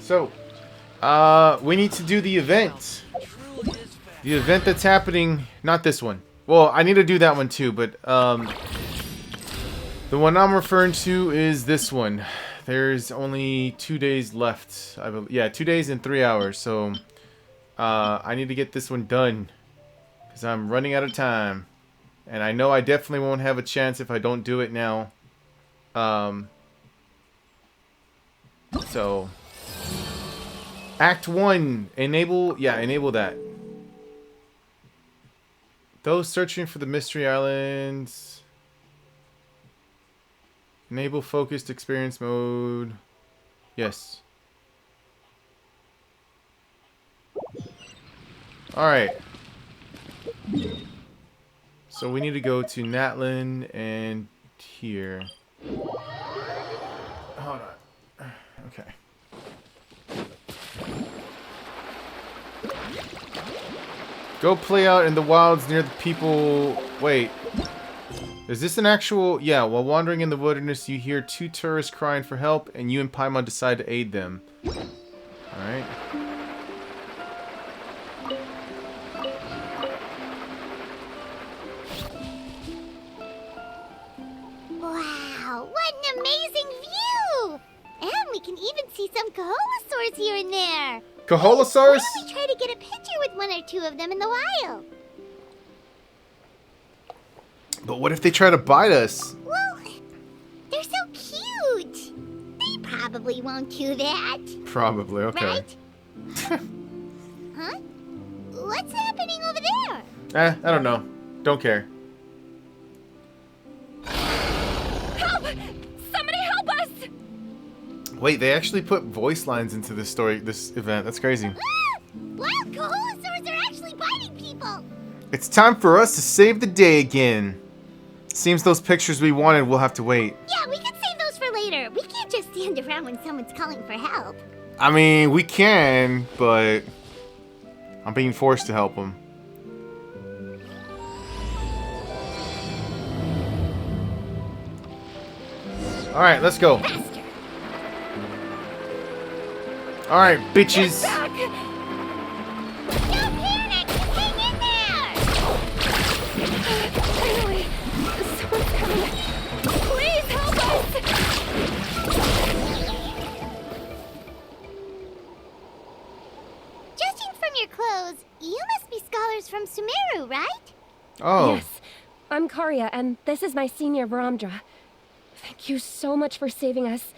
So, we need to do the event. The event that's happening, not this one. Well, I need to do that one too, but, the one I'm referring to is this one. There's only 2 days left. Yeah, 2 days and 3 hours, so, I need to get this one done. Because I'm running out of time. And I know I definitely won't have a chance if I don't do it now. So... Act 1. Enable that. Those searching for the Mystery Islands. Enable focused experience mode. Yes. Alright. So we need to go to Natlin and here. Hold on. Okay. Go play out in the wilds near the people... Wait. Is this an actual... Yeah, while wandering in the wilderness, you hear 2 tourists crying for help, and you and Paimon decide to aid them. Alright. Wow, what an amazing view! And we can even see some Kaholosaurs here and there. Kaholosaurs? Why don't we try to get a picture with 1 or 2 of them in the wild? But what if they try to bite us? Well, they're so cute. They probably won't do that. Probably, okay. Right? Huh? What's happening over there? I don't know. Don't care. Help! Somebody help us! Wait, they actually put voice lines into this story, this event. That's crazy. Ah! Wild Kaholosaurs are actually biting people. It's time for us to save the day again. Seems those pictures we wanted will have to wait. Yeah, we can save those for later. We can't just stand around when someone's calling for help. I mean, we can, but I'm being forced to help them. Alright, let's go. Faster! Alright, bitches. Back! Don't panic! Hang in there! Finally! Someone's coming! Please help us! Judging from your clothes, you must be scholars from Sumeru, right? Oh. Yes, I'm Karya, and this is my senior Varamdra. Thank you so much for saving us.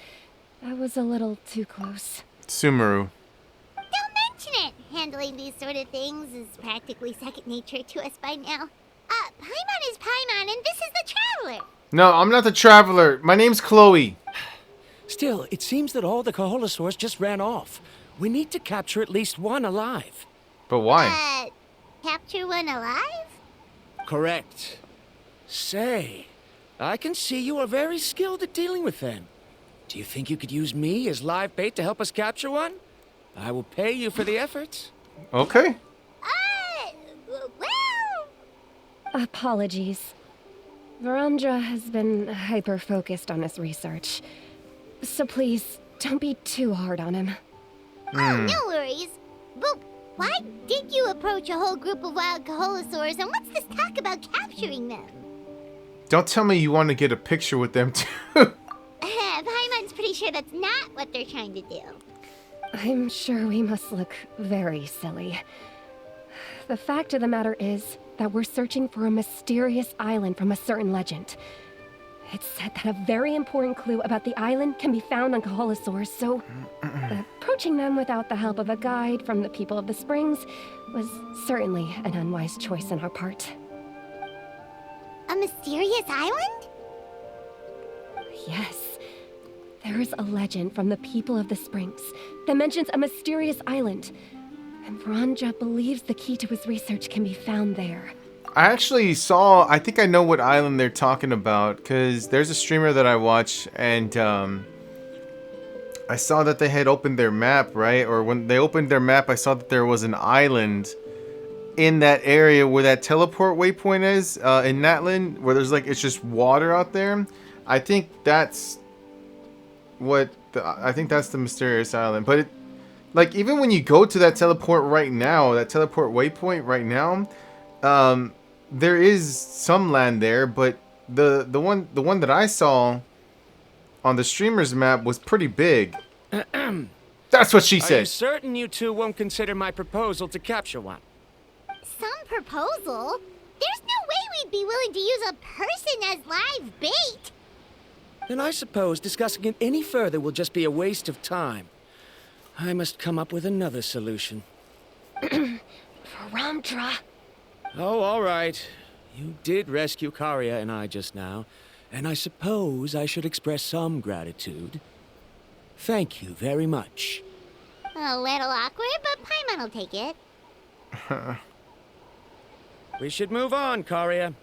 That was a little too close. Sumeru. Don't mention it! Handling these sort of things is practically second nature to us by now. Paimon is Paimon, and this is the Traveler! No, I'm not the Traveler. My name's Chloe. Still, it seems that all the Kaholosaurs just ran off. We need to capture at least one alive. But why? Capture one alive? Correct. Say, I can see you are very skilled at dealing with them. Do you think you could use me as live bait to help us capture one? I will pay you for the effort. Okay. Well... Apologies. Varamdra has been hyper-focused on his research. So please, don't be too hard on him. Oh, no worries. But why did you approach a whole group of wild Kaholosaurs, and what's this talk about capturing them? Don't tell me you want to get a picture with them too. Paimon's pretty sure that's not what they're trying to do. I'm sure we must look very silly. The fact of the matter is that we're searching for a mysterious island from a certain legend. It's said that a very important clue about the island can be found on Kaholosaurs, so approaching them without the help of a guide from the people of the Springs was certainly an unwise choice on our part. A mysterious island? Yes. There is a legend from the people of the Springs that mentions a mysterious island, and Varamdra believes the key to his research can be found there. I actually saw, I think I know what island they're talking about, because there's a streamer that I watch, and I saw that they had opened their map, right? Or when they opened their map, I saw that there was an island in that area where that teleport waypoint is, in Natlin, where there's like, it's just water out there. I think that's what, I think that's the mysterious island, but like even when you go to that teleport right now, that teleport waypoint right now, there is some land there, but the one that I saw on the streamer's map was pretty big. That's what she Are you said. certain you two won't consider my proposal to capture one? Some proposal? There's no way we'd be willing to use a person as live bait. Then I suppose discussing it any further will just be a waste of time. I must come up with another solution. Ramdra. Oh, all right. You did rescue Karia and I just now, and I suppose I should express some gratitude. Thank you very much. A little awkward, but Paimon will take it. We should move on, Karia.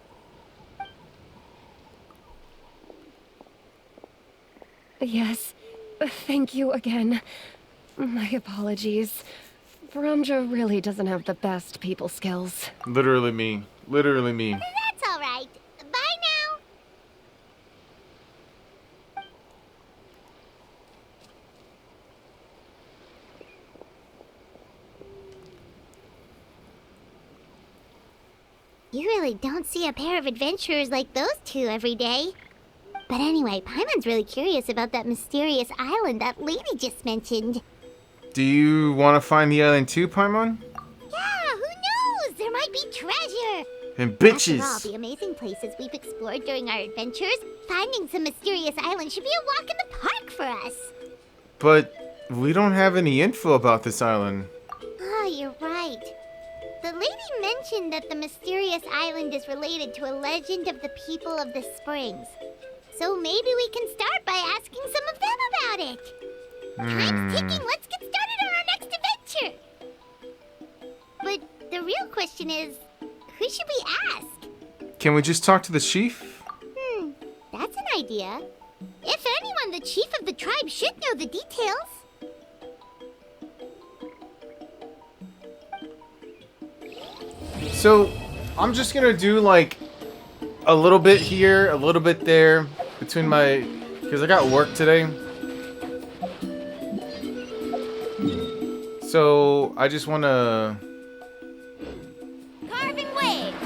Yes. Thank you again. My apologies. Ramdra really doesn't have the best people skills. Literally me. Literally me. That's all right. Bye now. You really don't see a pair of adventurers like those two every day. But anyway, Paimon's really curious about that mysterious island that lady just mentioned. Do you want to find the island too, Paimon? Yeah, who knows? There might be treasure. And After all bitches. the amazing places we've explored during our adventures, finding some mysterious island should be a walk in the park for us. But we don't have any info about this island. Oh, you're right. The lady mentioned that the mysterious island is related to a legend of the people of the springs. So maybe we can start by asking some of them about it. Time's ticking. Let's get started on our next adventure. But the real question is, who should we ask? Can we just talk to the chief? That's an idea. If anyone, the chief of the tribe should know the details. So, I'm just gonna do like a little bit here, a little bit there between my, because I got work today. So, I just want to Carving waves.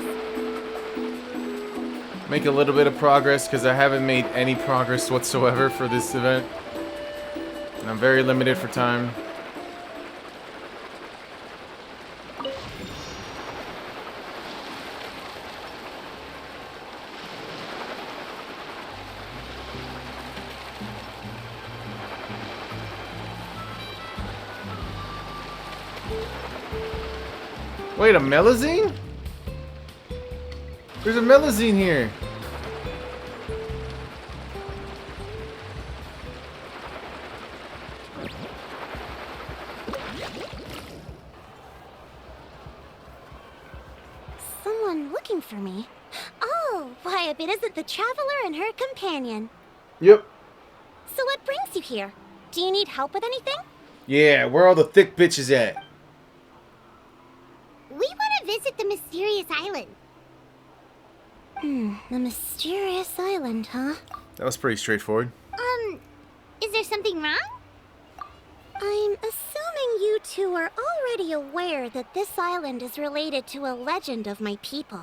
make a little bit of progress because I haven't made any progress whatsoever for this event. And I'm very limited for time. Wait, a melazine? There's a melazine here. Someone looking for me. Oh, why, if it isn't the traveler and her companion. Yep. So what brings you here? Do you need help with anything? Yeah, where all the thick bitches at? We want to visit the mysterious island. The mysterious island, huh? That was pretty straightforward. Is there something wrong? I'm assuming you two are already aware that this island is related to a legend of my people.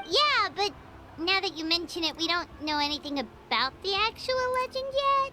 Yeah, but now that you mention it, we don't know anything about the actual legend yet.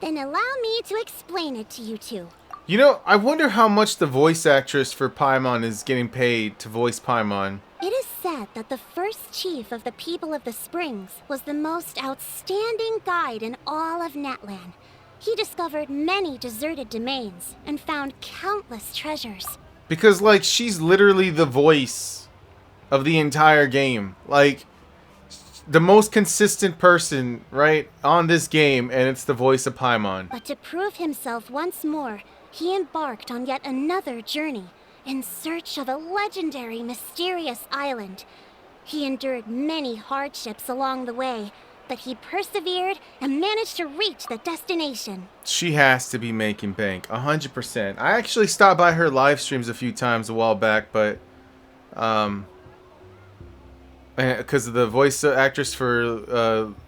Then allow me to explain it to you two. You know, I wonder how much the voice actress for Paimon is getting paid to voice Paimon. It is said that the first chief of the people of the Springs was the most outstanding guide in all of Natlan. He discovered many deserted domains and found countless treasures. Because, like, she's literally the voice of the entire game. Like, the most consistent person, right, on this game, and it's the voice of Paimon. But to prove himself once more, he embarked on yet another journey in search of a legendary, mysterious island. He endured many hardships along the way, but he persevered and managed to reach the destination. She has to be making bank, 100%. I actually stopped by her live streams a few times a while back, but because of the voice actress for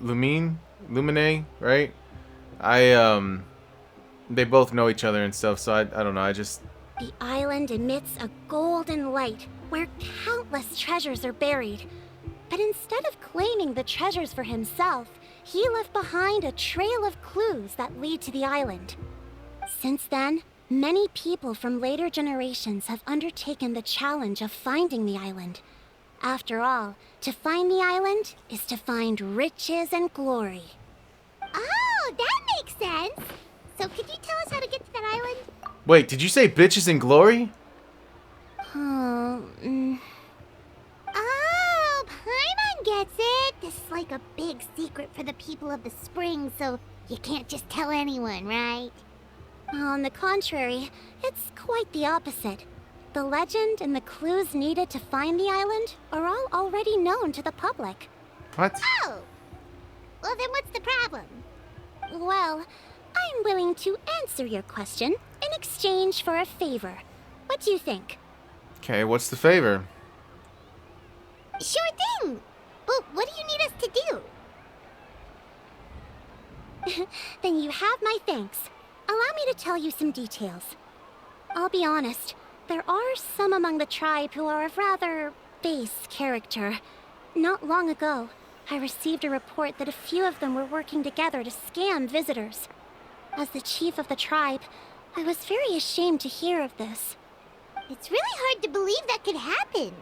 Lumine, right? they both know each other and stuff, so I don't know, I just... The island emits a golden light where countless treasures are buried. But instead of claiming the treasures for himself, he left behind a trail of clues that lead to the island. Since then, many people from later generations have undertaken the challenge of finding the island. After all, to find the island is to find riches and glory. Oh, that makes sense. So could you tell us how to get to that island? Wait, did you say bitches and glory? Oh, Paimon gets it. This is like a big secret for the people of the spring, so you can't just tell anyone, right? On the contrary, it's quite the opposite. The legend and the clues needed to find the island are all already known to the public. What? Oh! Well, then what's the problem? Well, I'm willing to answer your question in exchange for a favor. What do you think? Okay, what's the favor? Sure thing! But what do you need us to do? Then you have my thanks. Allow me to tell you some details. I'll be honest, there are some among the tribe who are of rather base character. Not long ago, I received a report that a few of them were working together to scam visitors. As the chief of the tribe, I was very ashamed to hear of this. It's really hard to believe that could happen.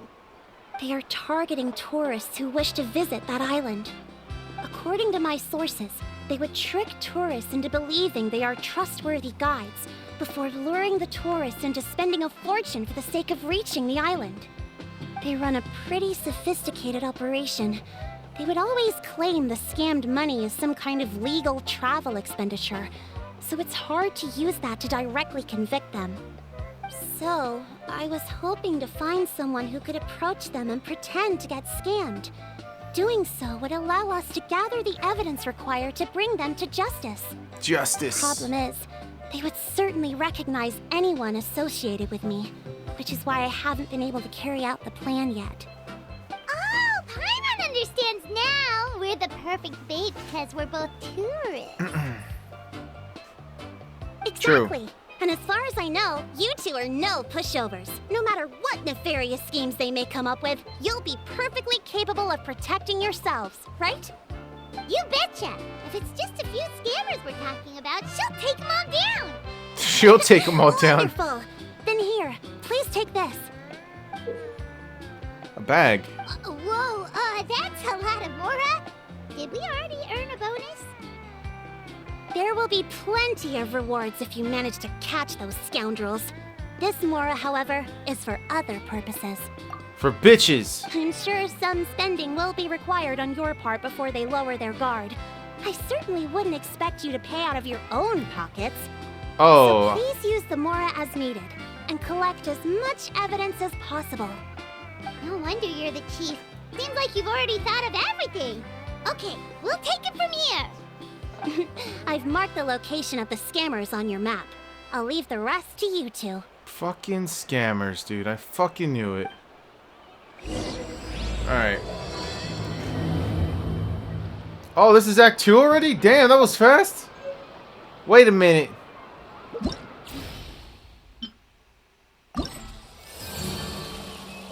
They are targeting tourists who wish to visit that island. According to my sources, they would trick tourists into believing they are trustworthy guides before luring the tourists into spending a fortune for the sake of reaching the island. They run a pretty sophisticated operation. They would always claim the scammed money is some kind of legal travel expenditure, so it's hard to use that to directly convict them. So, I was hoping to find someone who could approach them and pretend to get scammed. Doing so would allow us to gather the evidence required to bring them to justice. Justice. Problem is, they would certainly recognize anyone associated with me, which is why I haven't been able to carry out the plan yet. Oh, Paimon understands now! We're the perfect bait because we're both tourists. Exactly. And as far as I know, you two are no pushovers. No matter what nefarious schemes they may come up with, you'll be perfectly capable of protecting yourselves, right? You betcha! If it's just a few scammers we're talking about, she'll take them all down! She'll take them all down. Wonderful! Then here, please take this. A bag. Whoa, that's a lot of Mora. Did we already earn a bonus? There will be plenty of rewards if you manage to catch those scoundrels. This Mora, however, is for other purposes. For bitches. I'm sure some spending will be required on your part before they lower their guard. I certainly wouldn't expect you to pay out of your own pockets. Oh. So please use the Mora as needed, and collect as much evidence as possible. No wonder you're the chief. Seems like you've already thought of everything. Okay, we'll take it from here. I've marked the location of the scammers on your map. I'll leave the rest to you two. Fucking scammers, dude. I fucking knew it. Alright. Oh, this is Act 2 already? Damn, that was fast. Wait a minute.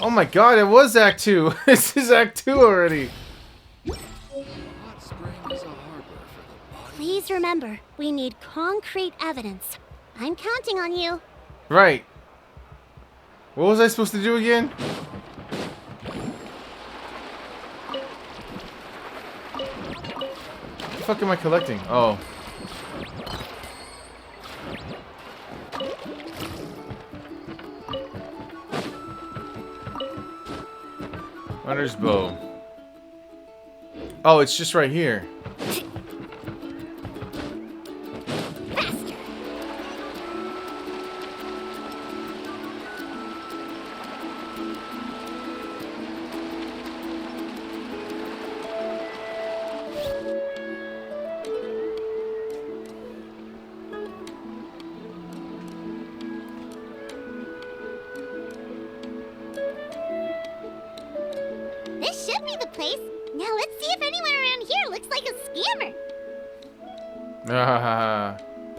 Oh my god, it was Act 2. This is Act 2 already. Please remember, we need concrete evidence. I'm counting on you. Right. What was I supposed to do again? What the fuck am I collecting? Oh. Hunter's bow. Oh, it's just right here. This should be the place. Now let's see if anyone around here looks like a scammer.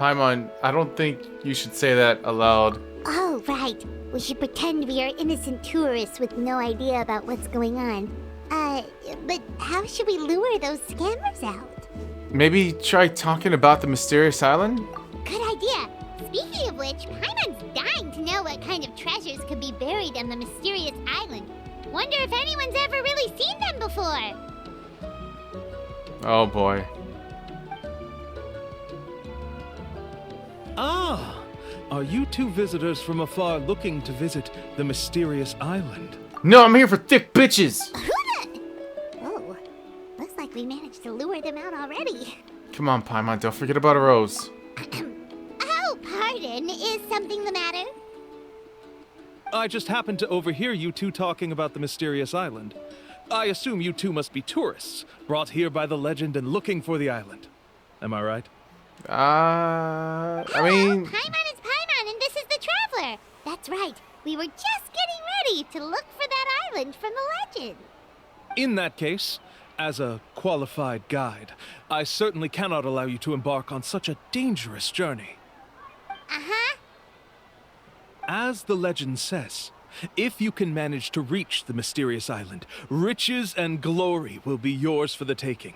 Paimon, I don't think you should say that aloud. Oh, right. We should pretend we are innocent tourists with no idea about what's going on. But how should we lure those scammers out? Maybe try talking about the mysterious island? Good idea. Speaking of which, Paimon's dying to know what kind of treasures could be buried on the mysterious island. Wonder if anyone's ever really seen them before. Oh boy. Ah! Are you two visitors from afar looking to visit the mysterious island? No, I'm here for thick bitches! Oh, looks like we managed to lure them out already. Come on, Paimon, don't forget about a rose. Oh, pardon. Is something the matter? I just happened to overhear you two talking about the mysterious island. I assume you two must be tourists, brought here by the legend and looking for the island. Am I right? I mean... Paimon is Paimon, and this is the Traveler. That's right. We were just getting ready to look for that island from the legend. In that case, as a qualified guide, I certainly cannot allow you to embark on such a dangerous journey. Uh-huh. As the legend says, if you can manage to reach the mysterious island, riches and glory will be yours for the taking.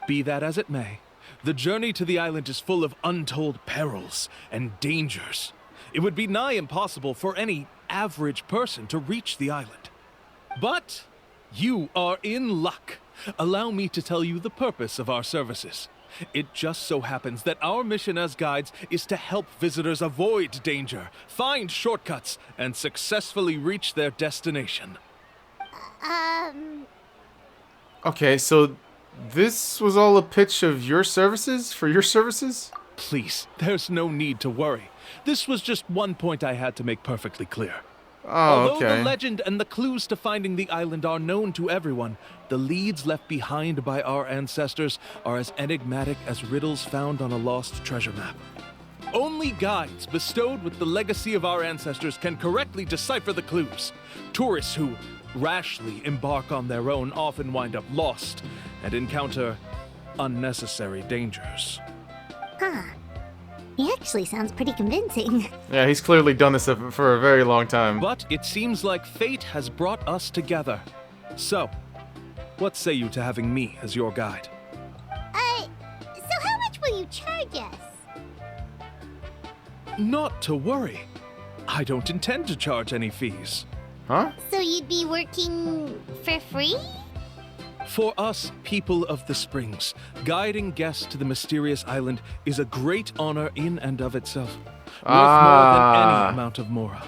Be that as it may, the journey to the island is full of untold perils and dangers. It would be nigh impossible for any average person to reach the island. But you are in luck. Allow me to tell you the purpose of our services. It just so happens that our mission as guides is to help visitors avoid danger, find shortcuts, and successfully reach their destination. Okay, so this was all a pitch of your services? For your services? Please, there's no need to worry. This was just one point I had to make perfectly clear. Oh, Although okay. the legend and the clues to finding the island are known to everyone, the leads left behind by our ancestors are as enigmatic as riddles found on a lost treasure map. Only guides bestowed with the legacy of our ancestors can correctly decipher the clues. Tourists who rashly embark on their own often wind up lost and encounter unnecessary dangers. Huh. He actually sounds pretty convincing. Yeah, he's clearly done this for a very long time. But it seems like fate has brought us together. So, what say you to having me as your guide? So how much will you charge us? Not to worry. I don't intend to charge any fees. Huh? So you'd be working for free? For us, people of the Springs, guiding guests to the mysterious island is a great honor in and of itself. Worth more than any amount of mora.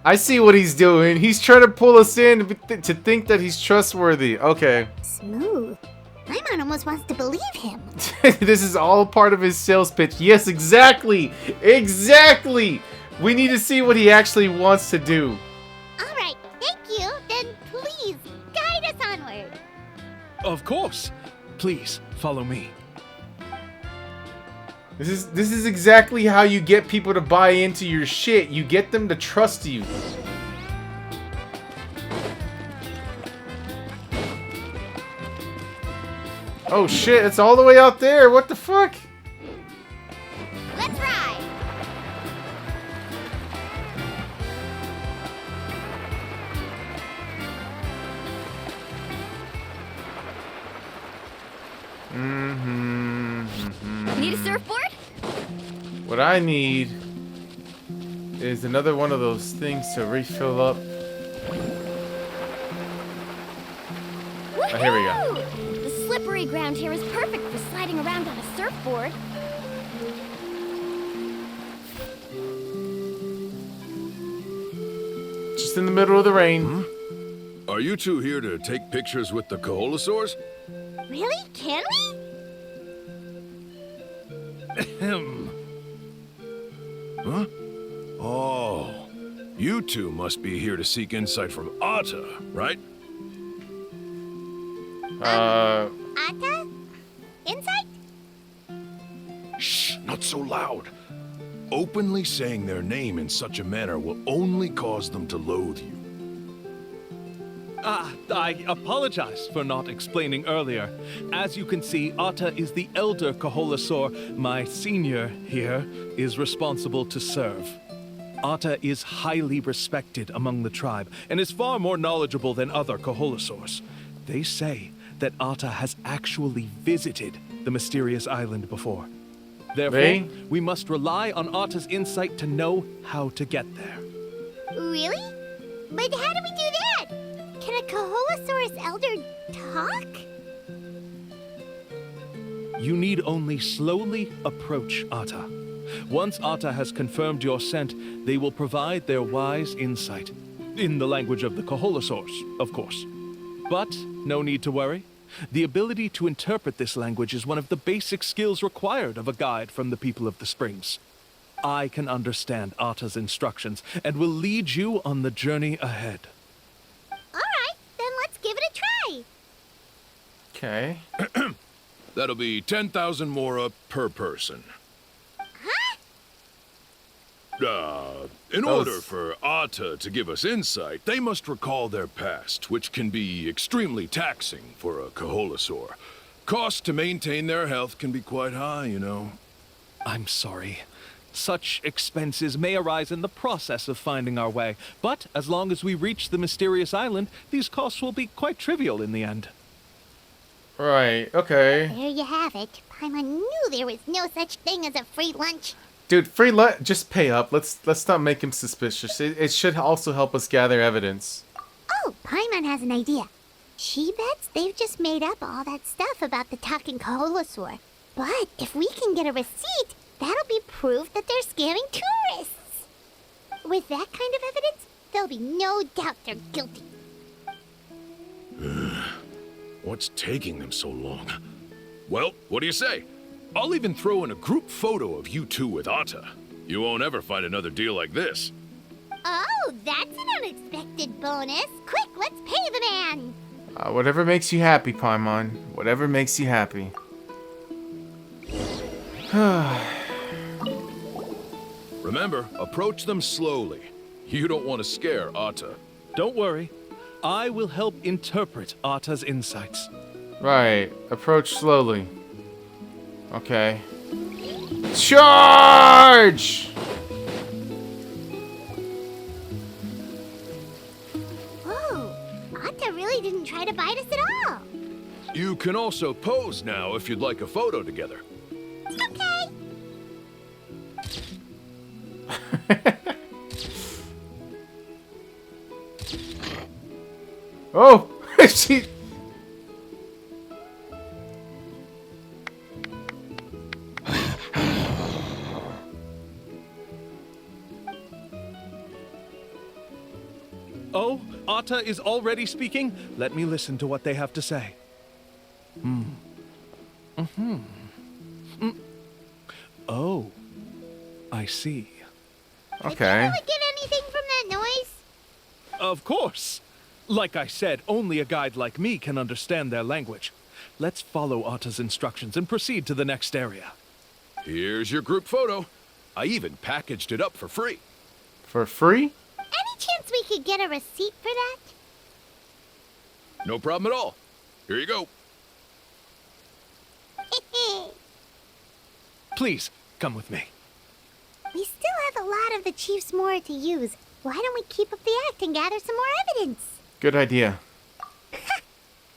I see what he's doing. He's trying to pull us in to think that he's trustworthy. Okay. Smooth. Paimon almost wants to believe him. This is all part of his sales pitch. Yes, exactly. Exactly. We need to see what he actually wants to do. All right, thank you. Then please guide us onward. Of course. Please, follow me. This is exactly how you get people to buy into your shit. You get them to trust you. Oh shit, it's all the way out there. What the fuck? Let's ride. Need a surfboard? What I need is another one of those things to refill up. Oh, here we go. Woohoo! The slippery ground here is perfect for sliding around on a surfboard. Just in the middle of the rain. Are you two here to take pictures with the Koholosaurs? Really? Can we? Huh? Oh, you two must be here to seek insight from Atta, right? Atta? Insight? Shh, not so loud. Openly saying their name in such a manner will only cause them to loathe you. I apologize for not explaining earlier. As you can see, Atta is the elder Koholosaur. My senior here is responsible to serve. Atta is highly respected among the tribe and is far more knowledgeable than other Koholosaurs. They say that Atta has actually visited the mysterious island before. Therefore, we must rely on Atta's insight to know how to get there. Really? But how do we do that? Can a Koholosaurus elder talk? You need only slowly approach Atta. Once Atta has confirmed your scent, they will provide their wise insight. In the language of the Koholosaurs, of course. But no need to worry. The ability to interpret this language is one of the basic skills required of a guide from the people of the Springs. I can understand Atta's instructions and will lead you on the journey ahead. Alright, then let's give it a try. Okay. That'll be 10,000 mora per person. In order for Atta to give us insight, they must recall their past, which can be extremely taxing for a Koholosaur. Cost to maintain their health can be quite high, you know. I'm sorry. Such expenses may arise in the process of finding our way, but as long as we reach the mysterious island, these costs will be quite trivial in the end. Right, okay. There you have it. Paimon knew there was no such thing as a free lunch. Dude, free lunch, just pay up. Let's not make him suspicious. It should also help us gather evidence. Oh, Paimon has an idea. She bets they've just made up all that stuff about the talking Koholosaur. But if we can get a receipt, that'll be proof that they're scamming tourists. With that kind of evidence, there'll be no doubt they're guilty. What's taking them so long? Well, what do you say? I'll even throw in a group photo of you two with Atta. You won't ever find another deal like this. Oh, that's an unexpected bonus. Quick, let's pay the man. Whatever makes you happy, Paimon. Whatever makes you happy. Remember, approach them slowly. You don't want to scare Atta. Don't worry. I will help interpret Atta's insights. Right. Approach slowly. Okay. Charge! Whoa, Atta really didn't try to bite us at all. You can also pose now if you'd like a photo together. Okay. Oh! She... Oh, Atta is already speaking? Let me listen to what they have to say. Oh, I see. Okay. Did you really get anything from that noise? Of course. Like I said, only a guide like me can understand their language. Let's follow Atta's instructions and proceed to the next area. Here's your group photo. I even packaged it up for free. For free? Any chance we could get a receipt for that? No problem at all. Here you go. Please, come with me. We still have a lot of the Chief's Mora to use. Why don't we keep up the act and gather some more evidence? Good idea.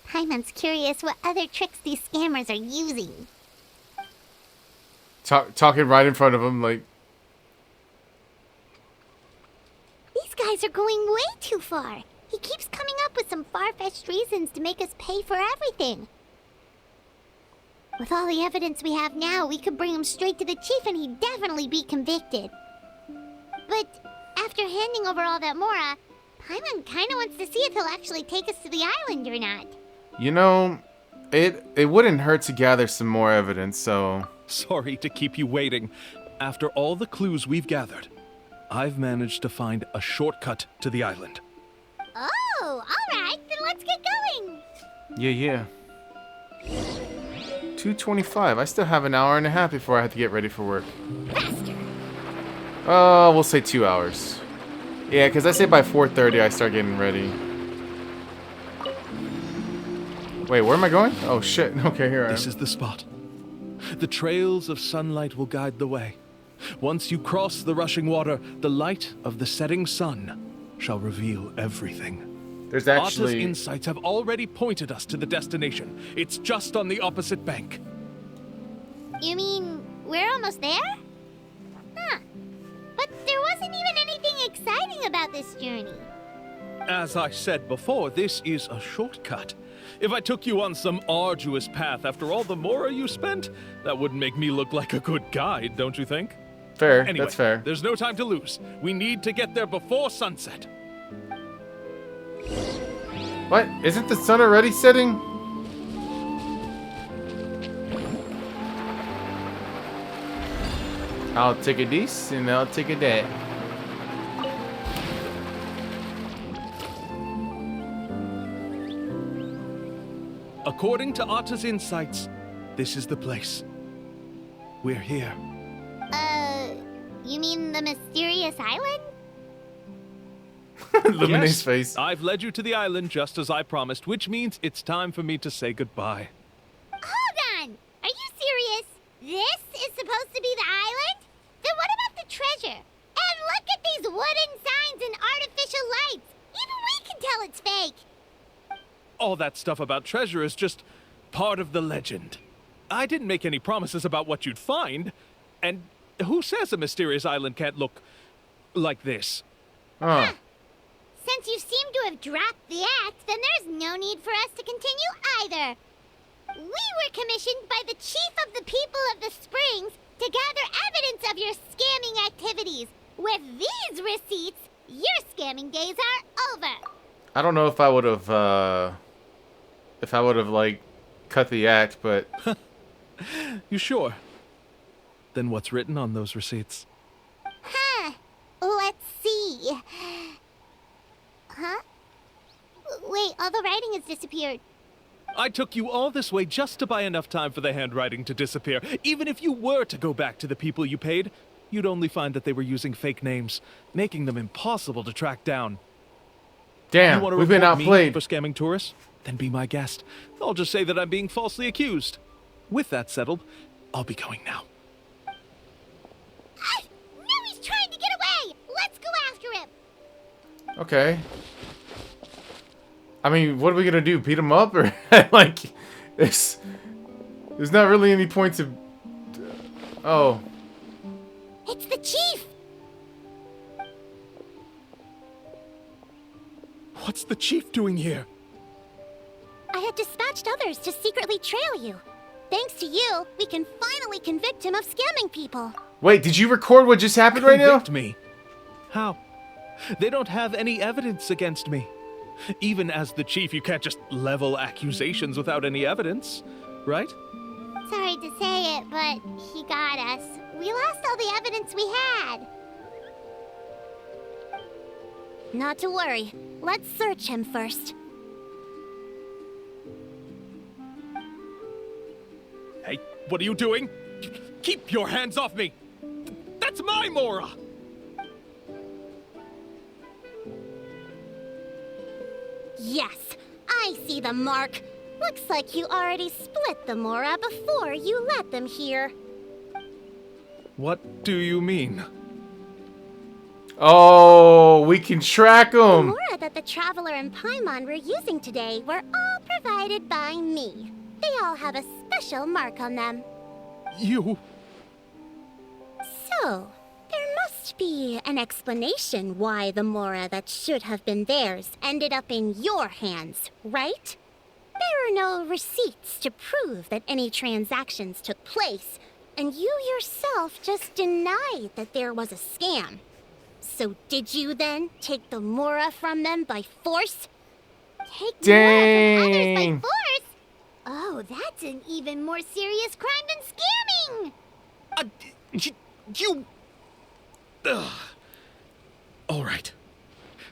Paimon's curious what other tricks these scammers are using. Talking right in front of him, like... These guys are going way too far. He keeps coming up with some far-fetched reasons to make us pay for everything. With all the evidence we have now, we could bring him straight to the chief and he'd definitely be convicted. But after handing over all that Mora, Paimon kinda wants to see if he'll actually take us to the island or not. You know, it wouldn't hurt to gather some more evidence, so... Sorry to keep you waiting. After all the clues we've gathered, I've managed to find a shortcut to the island. Oh, alright, then let's get going. Yeah. 2:25. I still have an hour and a half before I have to get ready for work. Faster. We'll say 2 hours. Yeah, because I say by 4:30 I start getting ready. Wait, where am I going? Oh shit. Okay, here I am. This is the spot. The trails of sunlight will guide the way. Once you cross the rushing water, the light of the setting sun shall reveal everything. There's Arta's actually... insights have already pointed us to the destination. It's just on the opposite bank. You mean we're almost there? Huh. But there wasn't even anything exciting about this journey. As I said before, this is a shortcut. If I took you on some arduous path after all the mora you spent, that wouldn't make me look like a good guide, don't you think? Fair, Anyway, that's fair. there's no time to lose. We need to get there before sunset. What? Isn't the sun already setting? I'll take a this and I'll take a that. According to Arta's insights, this is the place. We're here. You mean the mysterious island? Lumine's face. I've led you to the island just as I promised, which means it's time for me to say goodbye. Hold on! Are you serious? This is supposed to be the island? Then what about the treasure? And look at these wooden signs and artificial lights! Even we can tell it's fake! All that stuff about treasure is just part of the legend. I didn't make any promises about what you'd find. And who says a mysterious island can't look like this? Oh. Since you seem to have dropped the act, then there's no need for us to continue either. We were commissioned by the chief of the people of the Springs to gather evidence of your scamming activities. With these receipts, your scamming days are over. I don't know if I would have, like, cut the act, but... You sure? Then what's written on those receipts? Huh. Let's see. Huh? Wait, all the writing has disappeared. I took you all this way just to buy enough time for the handwriting to disappear. Even if you were to go back to the people you paid, you'd only find that they were using fake names, making them impossible to track down. Damn, You want to we've been report me outplayed. for scamming tourists? Then be my guest. I'll just say that I'm being falsely accused. With that settled, I'll be going now. Now he's trying to get away! Let's go after him! Okay. I mean, what are we gonna do? Beat him up? Or, like, there's not really any point to... Oh. It's the chief! What's the chief doing here? I had dispatched others to secretly trail you. Thanks to you, we can finally convict him of scamming people. Wait, did you record what just happened right now? Convict me? How? They don't have any evidence against me. Even as the chief, you can't just level accusations without any evidence, right? Sorry to say it, but he got us. We lost all the evidence we had. Not to worry. Let's search him first. Hey, what are you doing? Keep your hands off me! That's my Mora! Yes, I see the mark. Looks like you already split the Mora before you let them here. What do you mean? Oh, we can track The them. Mora that the Traveler and Paimon were using today were all provided by me. They all have a special mark on them. You... So, there must be an explanation why the Mora that should have been theirs ended up in your hands, right? There are no receipts to prove that any transactions took place, and you yourself just denied that there was a scam. So did you then take the Mora from them by force? Take Mora from others by Dang. force? Oh, that's an even more serious crime than scamming! You... Ugh. All right.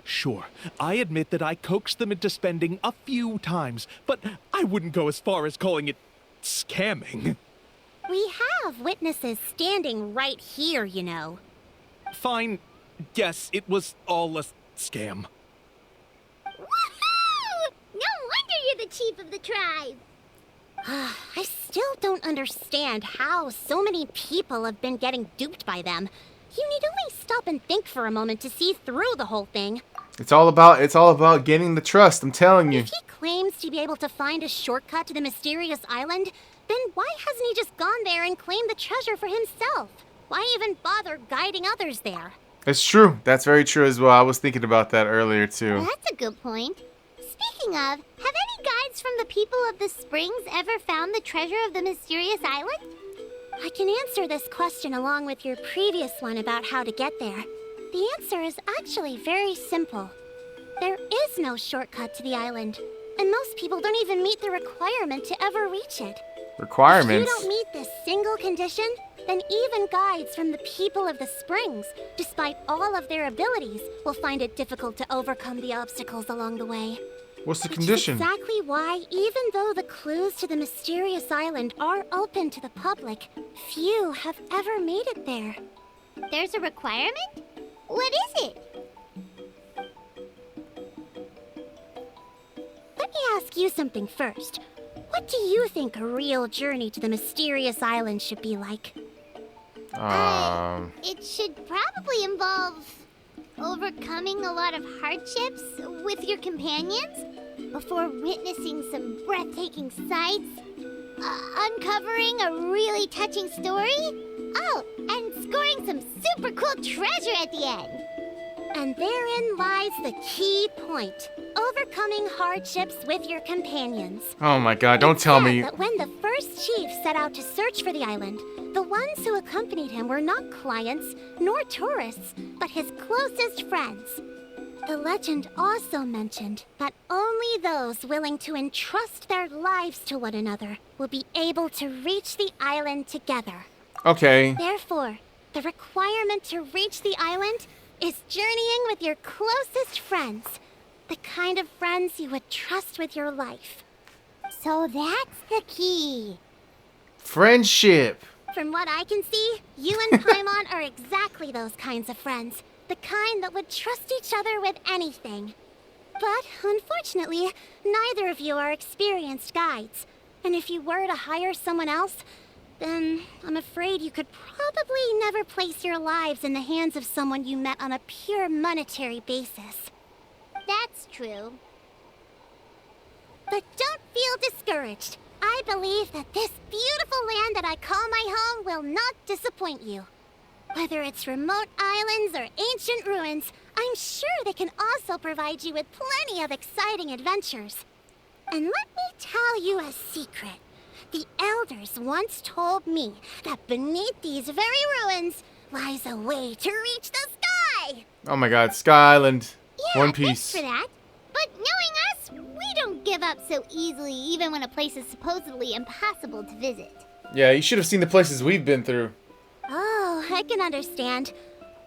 Sure, I admit that I coaxed them into spending a few times, but I wouldn't go as far as calling it scamming. We have witnesses standing right here, you know. Fine. Yes, it was all a scam. Woohoo! No wonder you're the chief of the tribe. I still don't understand how so many people have been getting duped by them. You need only stop and think for a moment to see through the whole thing. It's all about gaining the trust, I'm telling you. If he claims to be able to find a shortcut to the mysterious island, then why hasn't he just gone there and claimed the treasure for himself? Why even bother guiding others there? It's true. That's very true as well. I was thinking about that earlier too. That's a good point. Speaking of, have any guides from the people of the springs ever found the treasure of the mysterious island? I can answer this question along with your previous one about how to get there. The answer is actually very simple. There is no shortcut to the island, and most people don't even meet the requirement to ever reach it. Requirements? If you don't meet this single condition, then even guides from the people of the springs, despite all of their abilities, will find it difficult to overcome the obstacles along the way. What's the Which condition? is exactly why, even though the clues to the mysterious island are open to the public, few have ever made it there. There's a requirement? What is it? Let me ask you something first. What do you think a real journey to the mysterious island should be like? It should probably involve overcoming a lot of hardships with your companions before witnessing some breathtaking sights, uncovering a really touching story, oh, and scoring some super cool treasure at the end. And therein lies the key point. Overcoming hardships with your companions. Oh my god, don't It's tell said me. that when the first chief set out to search for the island, the ones who accompanied him were not clients nor tourists, but his closest friends. The legend also mentioned that only those willing to entrust their lives to one another will be able to reach the island together. Okay. Therefore, the requirement to reach the island is journeying with your closest friends. The kind of friends you would trust with your life. So that's the key. Friendship. From what I can see, you and Paimon are exactly those kinds of friends. The kind that would trust each other with anything. But, unfortunately, neither of you are experienced guides. And if you were to hire someone else, then I'm afraid you could probably never place your lives in the hands of someone you met on a pure monetary basis. That's true. But don't feel discouraged. I believe that this beautiful land that I call my home will not disappoint you. Whether it's remote islands or ancient ruins, I'm sure they can also provide you with plenty of exciting adventures. And let me tell you a secret. The elders once told me that beneath these very ruins lies a way to reach the sky. Oh my god, Sky Island. Yeah, One thanks Piece. for that. But knowing us, we don't give up so easily even when a place is supposedly impossible to visit. Yeah, you should have seen the places we've been through. Oh, I can understand.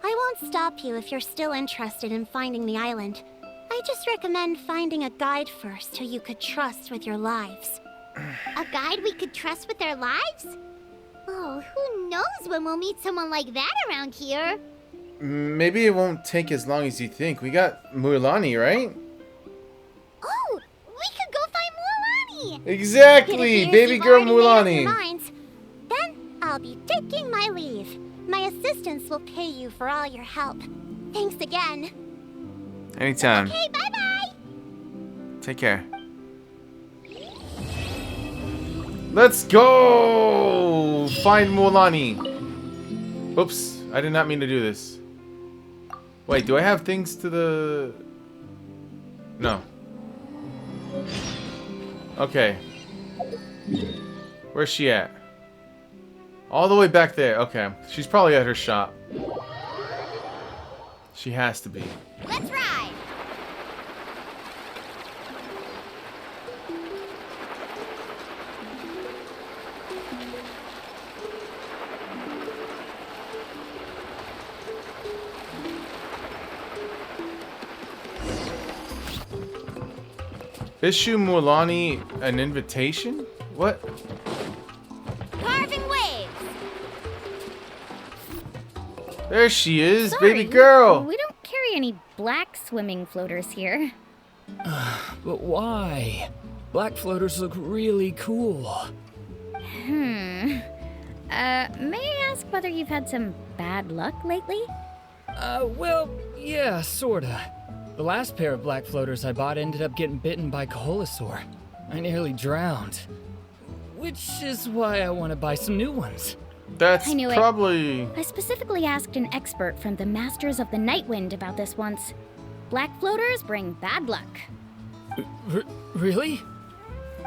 I won't stop you if you're still interested in finding the island. I just recommend finding a guide first who you could trust with your lives. A guide we could trust with their lives? Oh, who knows when we'll meet someone like that around here? Maybe it won't take as long as you think. We got Mulan, right? Oh, we could go find Mulan! Exactly! Baby girl Mulan. Then I'll be taking my leave. My assistants will pay you for all your help. Thanks again. Anytime. Okay, bye-bye! Take care. Let's go! Find Mulan. Oops, I did not mean to do this. Wait, do I have things to the... No. Okay. Where's she at? All the way back there. Okay. She's probably at her shop. She has to be. Let's ride! Issue Mulan an invitation? What? Carving waves! There she is, Sorry, baby girl. We don't carry any black swimming floaters here. But why? Black floaters look really cool. May I ask whether you've had some bad luck lately? Well, yeah, sorta. The last pair of black floaters I bought ended up getting bitten by Coholosaur. I nearly drowned. Which is why I want to buy some new ones. That's I knew it. probably... I specifically asked an expert from the Masters of the Nightwind about this once. Black floaters bring bad luck. Really?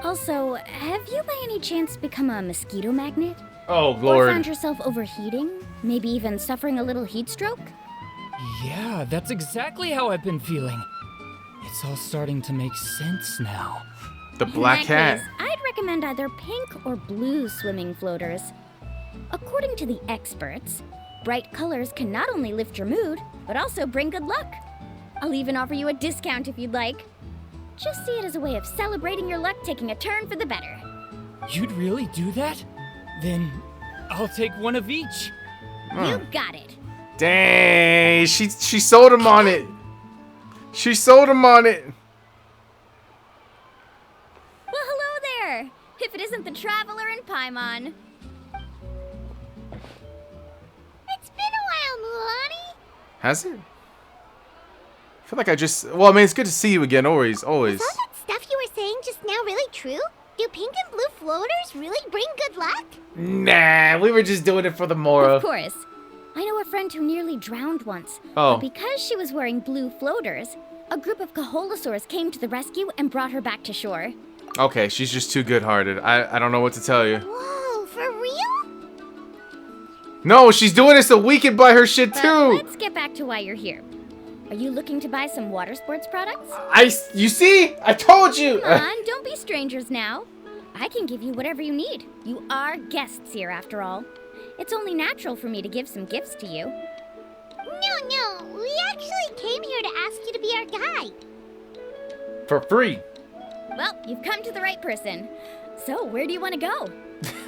Also, have you by any chance become a mosquito magnet? Oh, Or Lord. found yourself overheating? Maybe even suffering a little heat stroke? Yeah, that's exactly how I've been feeling. It's all starting to make sense now. The black In that cat. case, I'd recommend either pink or blue swimming floaters. According to the experts, bright colors can not only lift your mood, but also bring good luck. I'll even offer you a discount if you'd like. Just see it as a way of celebrating your luck taking a turn for the better. You'd really do that? Then I'll take one of each. You got it. Dang, she sold him on it. She sold him on it. Well, hello there. If it isn't the Traveler in Paimon. It's been a while, Mulan. Has it? I feel like I just... Well, I mean, it's good to see you again, always, always. Was all that stuff you were saying just now really true? Do pink and blue floaters really bring good luck? Nah, we were just doing it for the Mora. Of course. I know a friend who nearly drowned once. Oh. But because she was wearing blue floaters, a group of Coholosaurs came to the rescue and brought her back to shore. Okay, she's just too good-hearted. I don't know what to tell you. Whoa, for real? No, she's doing this so we can buy her shit But too. let's get back to why you're here. Are you looking to buy some water sports products? You see? I told you. Come on, don't be strangers now. I can give you whatever you need. You are guests here, after all. It's only natural for me to give some gifts to you. No, we actually came here to ask you to be our guide. For free. Well, you've come to the right person. So, where do you want to go?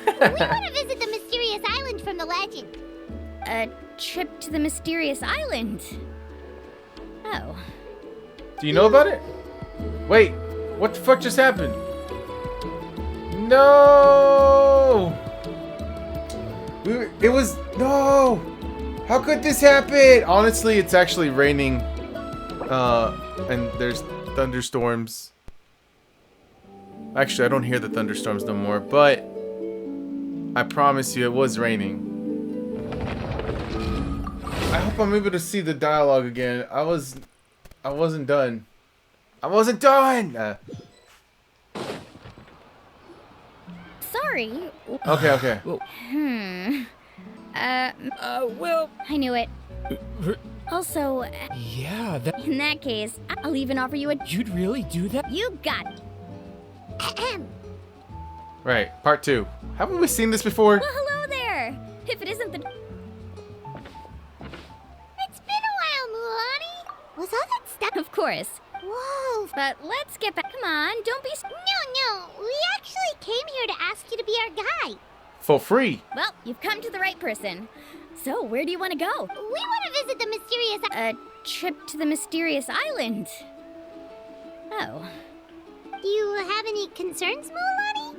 We want to visit the mysterious island from the legend. A trip to the mysterious island. Oh. Do you know about it? Wait, what the fuck just happened? No! It was... No! How could this happen? Honestly, it's actually raining. And there's thunderstorms. Actually, I don't hear the thunderstorms no more, but... I promise you, it was raining. I hope I'm able to see the dialogue again. I wasn't done. I wasn't done! Sorry. Okay. Well, I knew it. Also, yeah, that... in that case, I'll even offer you a... You'd really do that? You got it. Ahem. Right, part 2. Haven't we seen this before? Well, hello there. If it isn't the... It's been a while, Mulan. Was all that stuff? Of course. Whoa. But let's get back. Come on, don't be... No, we actually came here to ask you to be our guide. For free. Well, you've come to the right person. So, where do you want to go? We want to visit the mysterious A trip to the mysterious island. Oh. Do you have any concerns, Mulan?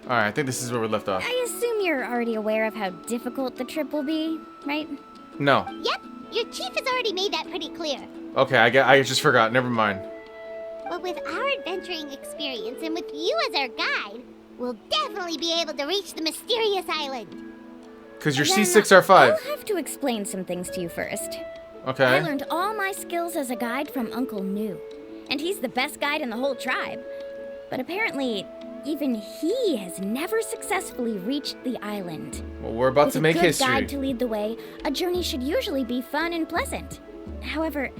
Alright, I think this is where we left off. I assume you're already aware of how difficult the trip will be, right? No. Yep, your chief has already made that pretty clear. Okay, I just forgot. Never mind. But with our adventuring experience and with you as our guide, we'll definitely be able to reach the mysterious island. Because you're Then C6R5. I'll have to explain some things to you first. I Okay. learned all my skills as a guide from Uncle New, and he's the best guide in the whole tribe. But apparently, even he has never successfully reached the island. Well, we're about With to a make good history. guide to lead the way, a journey should usually be fun and pleasant. However,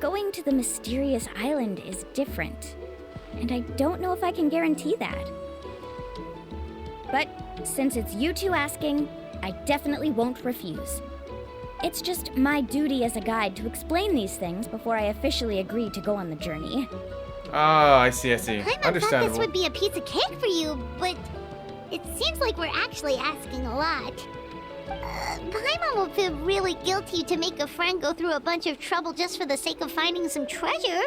going to the mysterious island is different, and I don't know if I can guarantee that. But since it's you two asking, I definitely won't refuse. It's just my duty as a guide to explain these things before I officially agree to go on the journey. Ah, I see. Paimon thought this Understandable. would be a piece of cake for you, but it seems like we're actually asking a lot. Paimon will feel really guilty to make a friend go through a bunch of trouble just for the sake of finding some treasure.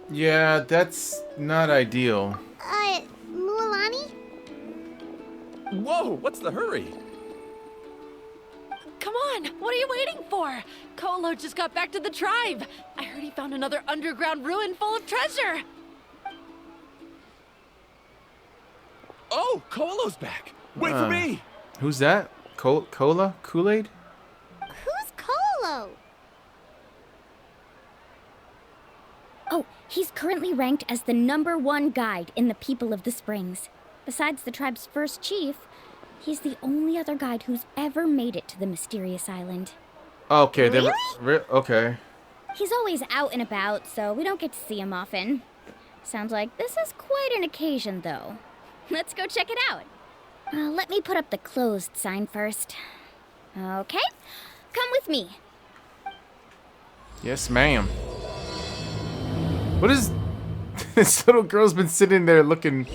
Yeah, that's not ideal. Mualani? Whoa, what's the hurry? Come on, what are you waiting for? Kolo just got back to the tribe. I heard he found another underground ruin full of treasure. Oh, Kolo's back. Wait for me. Who's that? Cola? Kool-Aid? Who's Colo? Oh, he's currently ranked as the #1 guide in the People of the Springs. Besides the tribe's first chief, he's the only other guide who's ever made it to the mysterious island. Okay, Really? okay. He's always out and about, so we don't get to see him often. Sounds like this is quite an occasion, though. Let's go check it out. Let me put up the closed sign first. Okay, come with me. Yes, ma'am. What is... This little girl's been sitting there looking...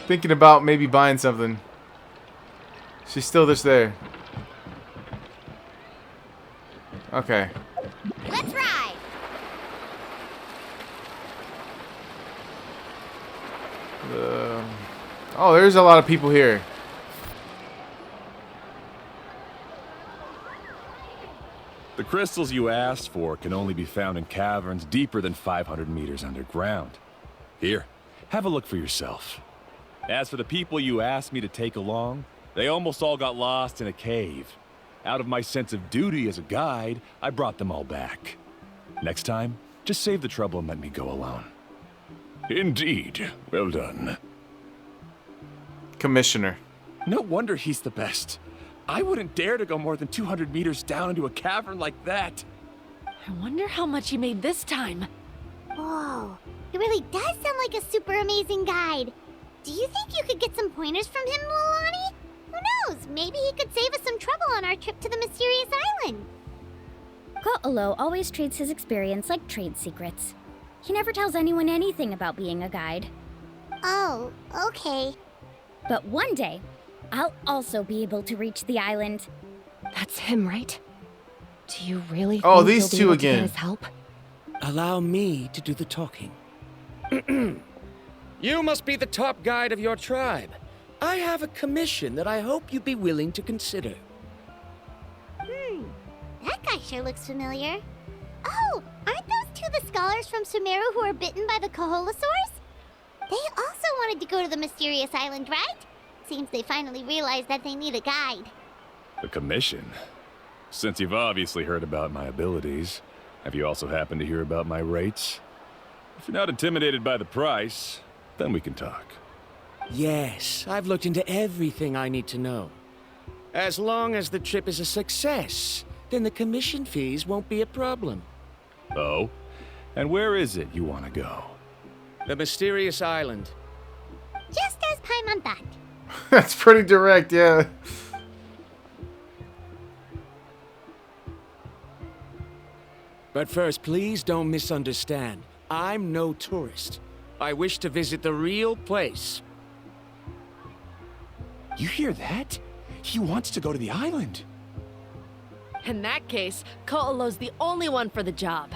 Thinking about maybe buying something. She's still just there. Okay. Let's ride! Oh, there's a lot of people here. The crystals you asked for can only be found in caverns deeper than 500 meters underground. Here, have a look for yourself. As for the people you asked me to take along, they almost all got lost in a cave. Out of my sense of duty as a guide, I brought them all back. Next time, just save the trouble and let me go alone. Indeed. Well done. Commissioner. No wonder he's the best. I wouldn't dare to go more than 200 meters down into a cavern like that. I wonder how much he made this time. Whoa, he really does sound like a super amazing guide. Do you think you could get some pointers from him, Mualani? Who knows? Maybe he could save us some trouble on our trip to the mysterious island. Ko'olo always treats his experience like trade secrets. He never tells anyone anything about being a guide. Oh, okay. But one day, I'll also be able to reach the island. That's him, right? Do you really Oh, think these he'll be two able to get again. his help? Allow me to do the talking. You must be the top guide of your tribe. I have a commission that I hope you'd be willing to consider. That guy sure looks familiar. Oh, aren't those two the scholars from Sumeru who were bitten by the Koholosaurs? They also wanted to go to the mysterious island, right? Seems they finally realized that they need a guide. A commission? Since you've obviously heard about my abilities, have you also happened to hear about my rates? If you're not intimidated by the price, then we can talk. Yes, I've looked into everything I need to know. As long as the trip is a success, then the commission fees won't be a problem. Oh? And where is it you want to go? The mysterious island. Just as Paimon thought. That's pretty direct, yeah. But first, please don't misunderstand. I'm no tourist. I wish to visit the real place. You hear that? He wants to go to the island. In that case, Ko'olo's the only one for the job.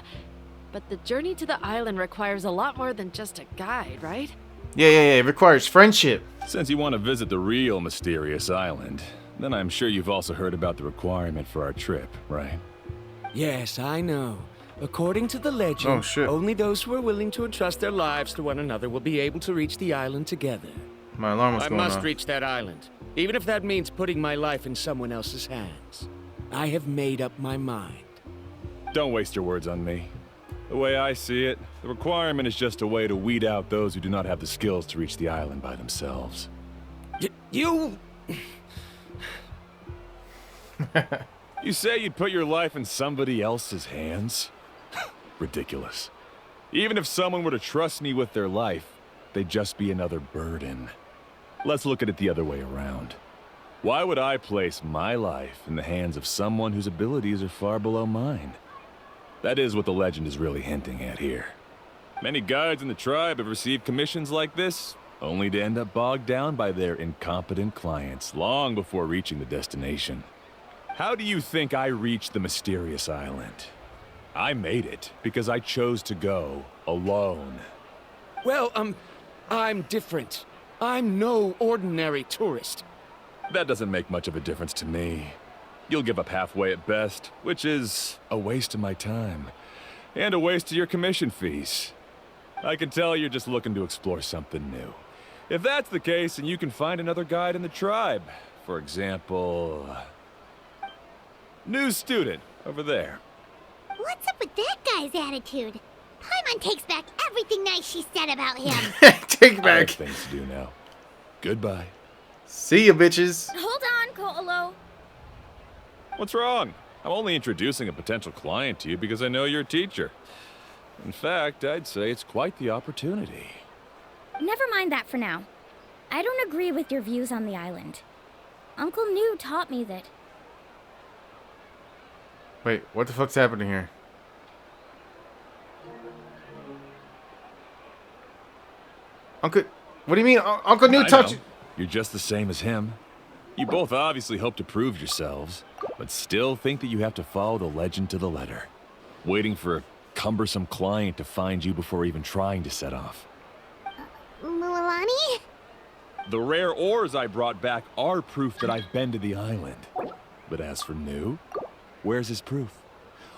But the journey to the island requires a lot more than just a guide, right? Yeah. It requires friendship. Since you want to visit the real mysterious island, then I'm sure you've also heard about the requirement for our trip, right? Yes, I know. According to the legend, Oh, shit. only those who are willing to entrust their lives to one another will be able to reach the island together. My alarm was I going must off. reach that island, even if that means putting my life in someone else's hands. I have made up my mind. Don't waste your words on me. The way I see it, the requirement is just a way to weed out those who do not have the skills to reach the island by themselves. You... You say you'd put your life in somebody else's hands? Ridiculous. Even if someone were to trust me with their life, they'd just be another burden. Let's look at it the other way around. Why would I place my life in the hands of someone whose abilities are far below mine? That is what the legend is really hinting at here. Many guides in the tribe have received commissions like this, only to end up bogged down by their incompetent clients long before reaching the destination. How do you think I reached the mysterious island? I made it because I chose to go alone. Well, I'm different. I'm no ordinary tourist. That doesn't make much of a difference to me. You'll give up halfway at best, which is a waste of my time. And a waste of your commission fees. I can tell you're just looking to explore something new. If that's the case, then you can find another guide in the tribe. For example... new student, over there. What's up with that guy's attitude? Paimon takes back everything nice she said about him. Take I back. have things to do now. Goodbye. See ya, bitches. Hold on, Ko'olo. What's wrong? I'm only introducing a potential client to you because I know you're a teacher. In fact, I'd say it's quite the opportunity. Never mind that for now. I don't agree with your views on the island. Uncle New taught me that... Wait, what the fuck's happening here? Uncle, what do you mean? Uncle New I taught know. you? You're just the same as him. You both obviously hope to prove yourselves, but still think that you have to follow the legend to the letter. Waiting for a cumbersome client to find you before even trying to set off. Mualani? The rare ores I brought back are proof that I've been to the island. But as for New, where's his proof?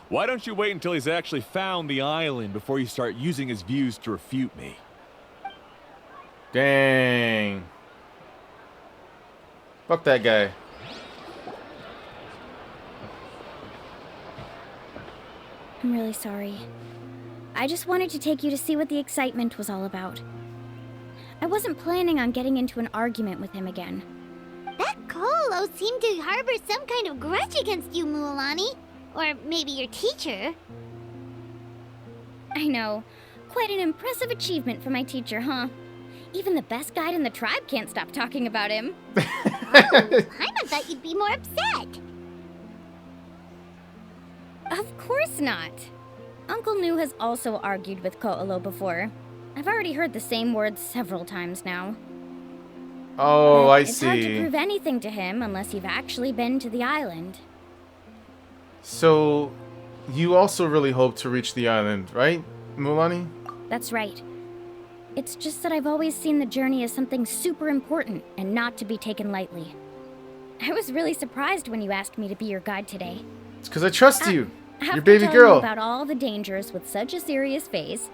Why don't you wait until he's actually found the island before you start using his views to refute me? Dang. Fuck that guy. I'm really sorry. I just wanted to take you to see what the excitement was all about. I wasn't planning on getting into an argument with him again. That Ko'olo seemed to harbor some kind of grudge against you, Mualani. Or maybe your teacher. I know. Quite an impressive achievement for my teacher, huh? Even the best guide in the tribe can't stop talking about him. Paimon thought you'd be more upset. Of course not. Uncle New has also argued with Ko'olo before. I've already heard the same words several times now. Oh, I It's hard to see. prove anything to him unless you've actually been to the island. So, you also really hope to reach the island, right, Mualani? That's right. It's just that I've always seen the journey as something super important and not to be taken lightly. I was really surprised when you asked me to be your guide today. It's because I trust you. After Your baby telling you girl. about all the dangers with such a serious face,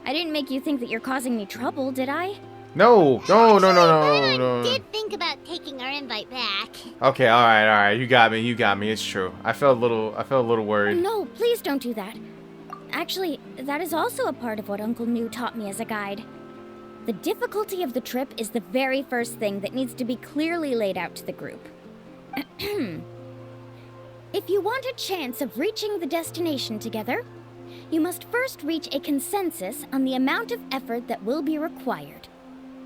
I didn't make you think that you're causing me trouble, did I? No, no, no, no, no, Paimon no. did think about taking our invite back. Okay, all right. You got me. It's true. I felt a little worried. No, please don't do that. Actually, that is also a part of what Uncle New taught me as a guide. The difficulty of the trip is the very first thing that needs to be clearly laid out to the group. If you want a chance of reaching the destination together, you must first reach a consensus on the amount of effort that will be required.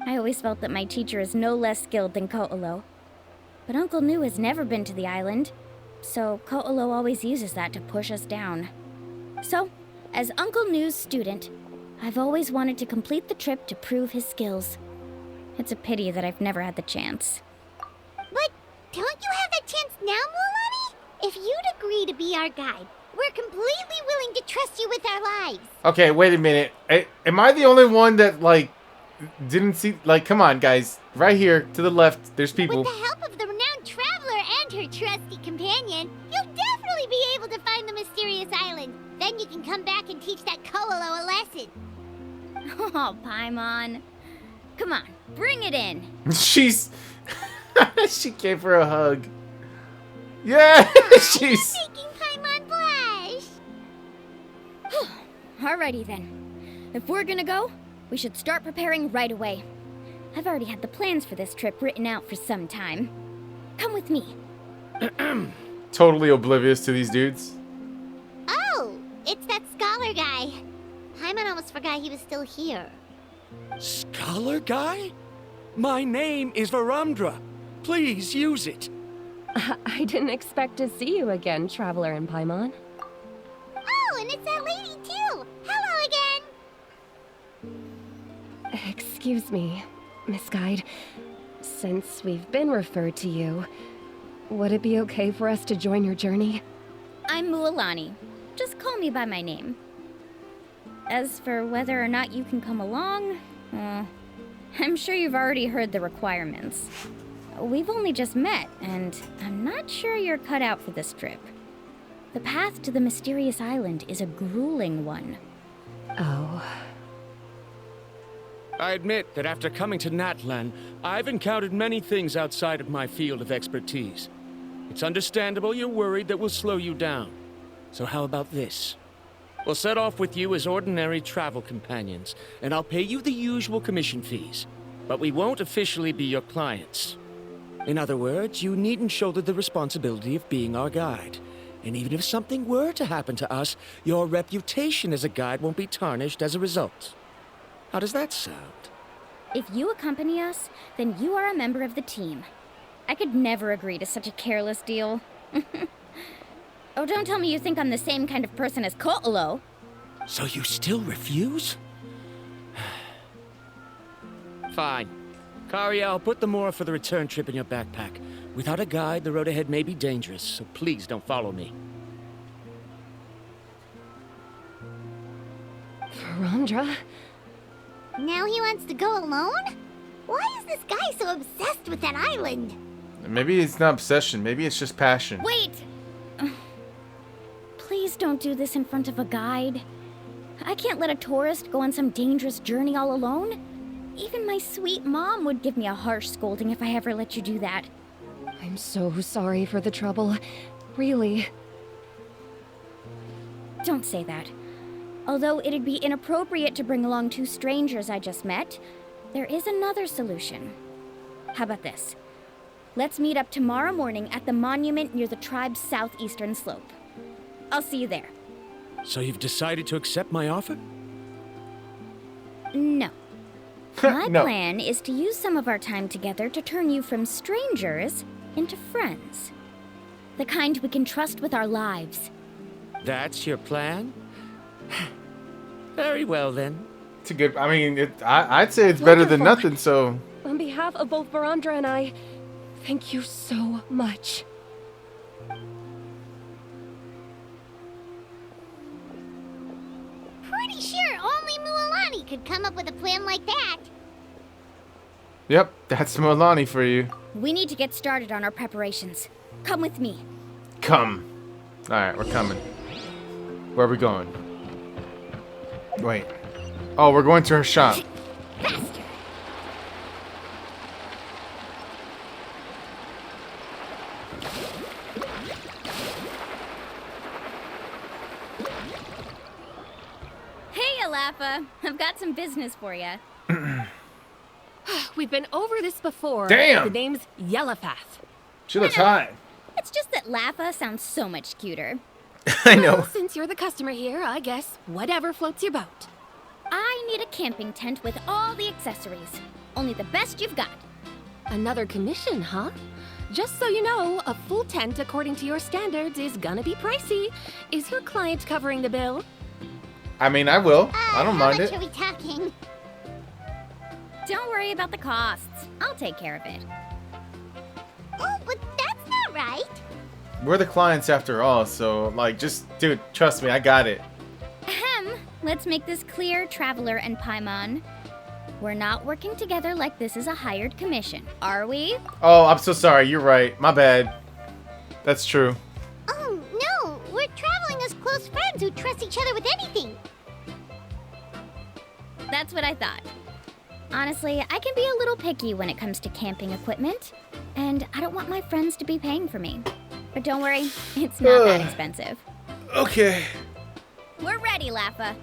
I always felt that my teacher is no less skilled than Ko'olo. But Uncle New has never been to the island, so Ko'olo always uses that to push us down. So, as Uncle New's student, I've always wanted to complete the trip to prove his skills. It's a pity that I've never had the chance. But don't you have that chance now, Mualani? If you'd agree to be our guide, we're completely willing to trust you with our lives. Okay, wait a minute. Am I the only one that didn't see? Come on, guys. Right here to the left, there's people. With the help of the renowned traveler and her trusty companion, you'll definitely be able to find the mysterious island. Then you can come back and teach that Ko'olo a lesson. Oh, Paimon. Come on, bring it in. She gave her a hug. Yeah, she's. Making Paimon blush. Alrighty then. If we're gonna go, we should start preparing right away. I've already had the plans for this trip written out for some time. Come with me. Totally oblivious to these dudes. Oh, it's that scholar guy. Paimon almost forgot he was still here. Scholar guy? My name is Varumdra. Please use it. I didn't expect to see you again, Traveler in Paimon. Oh, and it's that lady too. Hello again. Excuse me, Miss Guide. Since we've been referred to you, would it be okay for us to join your journey? I'm Mualani. just call me by my name. As for whether or not you can come along, I'm sure you've already heard the requirements. We've only just met, and I'm not sure you're cut out for this trip. The path to the mysterious island is a grueling one. Oh. I admit that after coming to Natlan, I've encountered many things outside of my field of expertise. It's understandable you're worried that we'll slow you down. So how about this? We'll set off with you as ordinary travel companions, and I'll pay you the usual commission fees. But we won't officially be your clients. In other words, you needn't shoulder the responsibility of being our guide. And even if something were to happen to us, your reputation as a guide won't be tarnished as a result. How does that sound? If you accompany us, then you are a member of the team. I could never agree to such a careless deal. Oh, don't tell me you think I'm the same kind of person as Ko'olo. So you still refuse? Fine. Kariel, put the Mora for the return trip in your backpack. Without a guide, the road ahead may be dangerous, so please don't follow me. Verandra? Now he wants to go alone? Why is this guy so obsessed with that island? Maybe it's not obsession. Maybe it's just passion. Wait! Please don't do this in front of a guide. I can't let a tourist go on some dangerous journey all alone. Even my sweet mom would give me a harsh scolding if I ever let you do that. I'm so sorry for the trouble. Really. Don't say that. Although it'd be inappropriate to bring along two strangers I just met, there is another solution. How about this? Let's meet up tomorrow morning at the monument near the tribe's southeastern slope. I'll see you there. So you've decided to accept my offer? No. My No. plan is to use some of our time together to turn you from strangers into friends. The kind we can trust with our lives. That's your plan? Very well, then. It's a good. I mean, I'd say it's better than Wonderful. nothing. So On behalf of both Verandra and I, thank you so much. Pretty sure only Mualani could come up with a plan like that. yep, that's Milani for you. We need to get started on our preparations. Come with me. Come. All right, we're coming. Where are we going? Wait. Oh, we're going to her shop. Faster! Hey, Alafa. I've got some business for you. We've been over this before. Damn. The name's Yellowpath. She looks hot. It's just that Lafa sounds so much cuter. I know. Well, since you're the customer here, I guess whatever floats your boat. I need a camping tent with all the accessories. Only the best you've got. Another commission, huh? Just so you know, a full tent according to your standards is gonna be pricey. Is your client covering the bill? I mean, I will. I don't mind How it. much are we talking? Don't worry about the costs. I'll take care of it. Oh, but that's not right. We're the clients after all, so like, just dude, trust me, I got it. Ahem. Let's make this clear, Traveler and Paimon. We're not working together like this is a hired commission, are we? Oh, I'm so sorry. You're right. My bad. That's true. Oh, no. We're traveling as close friends who trust each other with anything. That's what I thought. Honestly, I can be a little picky when it comes to camping equipment, and I don't want my friends to be paying for me. But don't worry, it's not that expensive. Okay. We're ready, Lafa.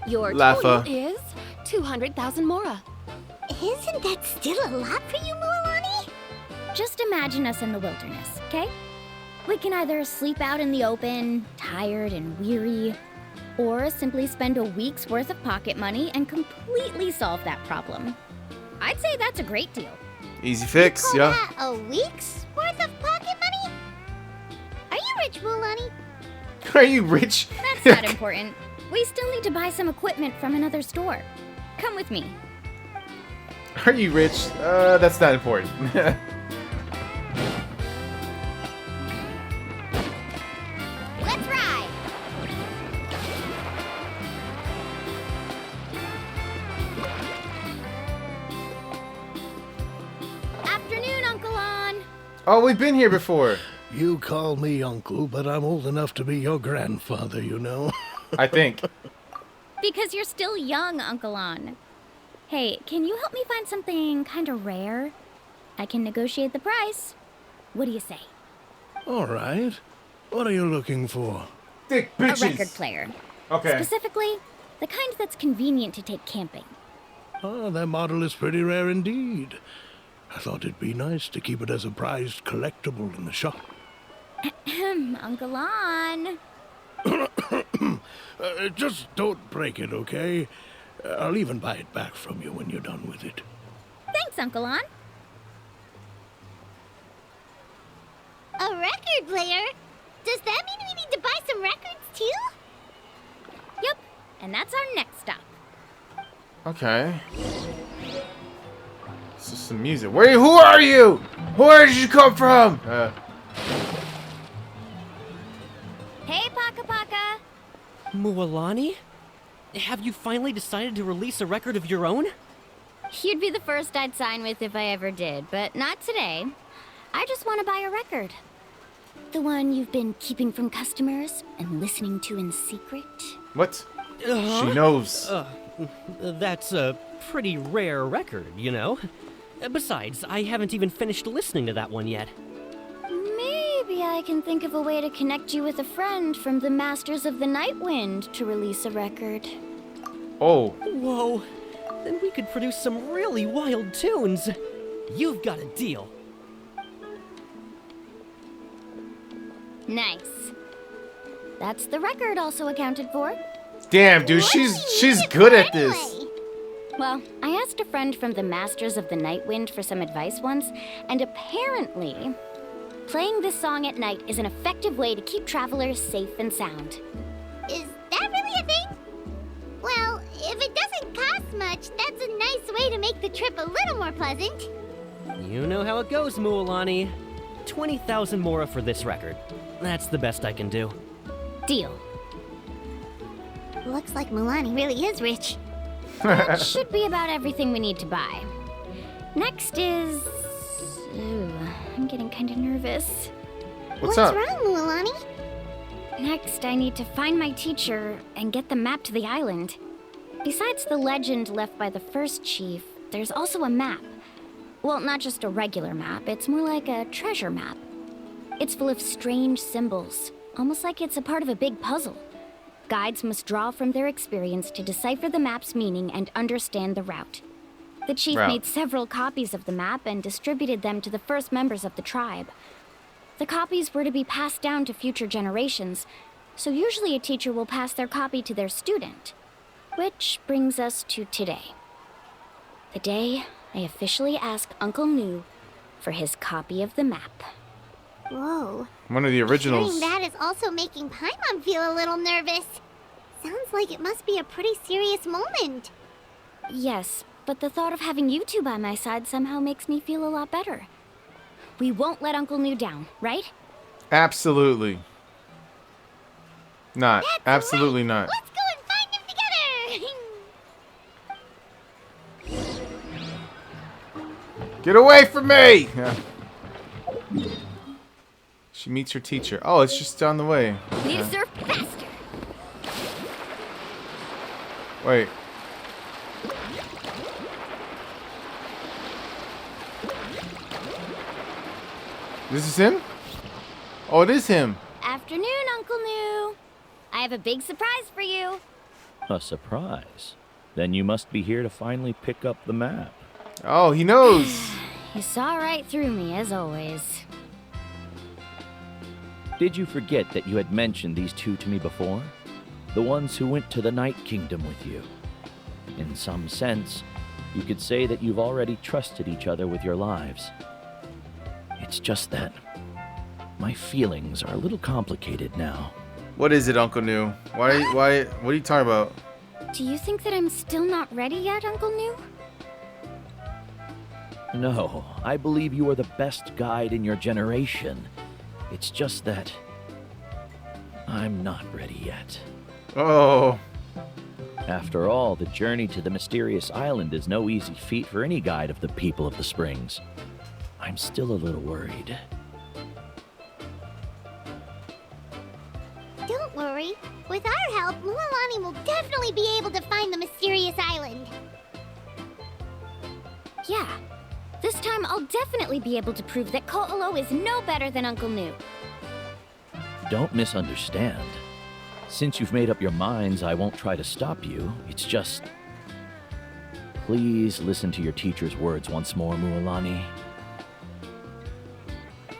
Your Lafa. total is 200,000 Mora. Isn't that still a lot for you, Mualani? Just imagine us in the wilderness, okay? We can either sleep out in the open, tired and weary, or simply spend a week's worth of pocket money and completely solve that problem. I'd say that's a great deal. Easy fix, Call yeah. that a week's worth of pocket money? Are you rich, Mualani? Are you rich? That's not important. We still need to buy some equipment from another store. Come with me. Are you rich? That's not important. Let's ride! Oh, we've been here before. You call me uncle, but I'm old enough to be your grandfather, you know. I think. Because you're still young, Uncle On. Hey, can you help me find something kind of rare? I can negotiate the price. What do you say? All right. What are you looking for? Thick bitches. A record player. Okay. Specifically, the kind that's convenient to take camping. Oh, that model is pretty rare indeed. I thought it'd be nice to keep it as a prized collectible in the shop. Uncle On. Just don't break it, okay? I'll even buy it back from you when you're done with it. Thanks, Uncle On. A record player? Does that mean we need to buy some records too? Yep, and that's our next stop. Okay. This is some music. Who are you? Where did you come from? Hey, Paka Paka. Mualani? Have you finally decided to release a record of your own? You'd be the first I'd sign with if I ever did, but not today. I just want to buy a record. The one you've been keeping from customers and listening to in secret. What? She knows. That's a pretty rare record, you know? Besides, I haven't even finished listening to that one yet. Maybe I can think of a way to connect you with a friend from the Masters of the Night Wind to release a record. Oh. Whoa. Then we could produce some really wild tunes. You've got a deal. Nice. That's the record also accounted for. Damn, dude, she's good at this. Well, I asked a friend from the Masters of the Night Wind for some advice once, and apparently, playing this song at night is an effective way to keep travelers safe and sound. Is that really a thing? Well, if it doesn't cost much, that's a nice way to make the trip a little more pleasant. You know how it goes, Mualani. 20,000 mora for this record. That's the best I can do. Deal. Looks like Mulani really is rich. That should be about everything we need to buy. Next is... Ooh, I'm getting kind of nervous. What's up? wrong, Mulani? Next, I need to find my teacher and get the map to the island. Besides the legend left by the first chief, there's also a map. Well, not just a regular map, it's more like a treasure map. It's full of strange symbols, almost like it's a part of a big puzzle. Guides must draw from their experience to decipher the map's meaning and understand the route. The chief made several copies of the map and distributed them to the first members of the tribe. The copies were to be passed down to future generations, so usually a teacher will pass their copy to their student. Which brings us to today. The day I officially asked Uncle Nu for his copy of the map. Whoa. One of the originals. Hearing that is also making Paimon feel a little nervous. Sounds like it must be a pretty serious moment. Yes, but the thought of having you two by my side somehow makes me feel a lot better. We won't let Uncle Nu down, right? Absolutely. Not. That's Absolutely right. not. Let's go and find him together! Get away from me! Yeah. She meets her teacher. Oh, it's just down the way. Need to surf faster! Wait. This is him? Oh, it is him. Afternoon, Uncle Nu. I have a big surprise for you. A surprise? Then you must be here to finally pick up the map. Oh, he knows. You saw right through me, as always. Did you forget that you had mentioned these two to me before? The ones who went to the Night Kingdom with you. In some sense, you could say that you've already trusted each other with your lives. It's just that my feelings are a little complicated now. What is it, Uncle Nu? What are you talking about? Do you think that I'm still not ready yet, Uncle Nu? No, I believe you are the best guide in your generation. It's just that I'm not ready yet. Oh. After all, the journey to the mysterious island is no easy feat for any guide of the people of the springs. I'm still a little worried. help, Mualani will definitely be able to find the mysterious island. Yeah. This time I'll definitely be able to prove that Ko'olo is no better than Uncle Nu. Don't misunderstand. Since you've made up your minds, I won't try to stop you. It's just... Please listen to your teacher's words once more, Mualani.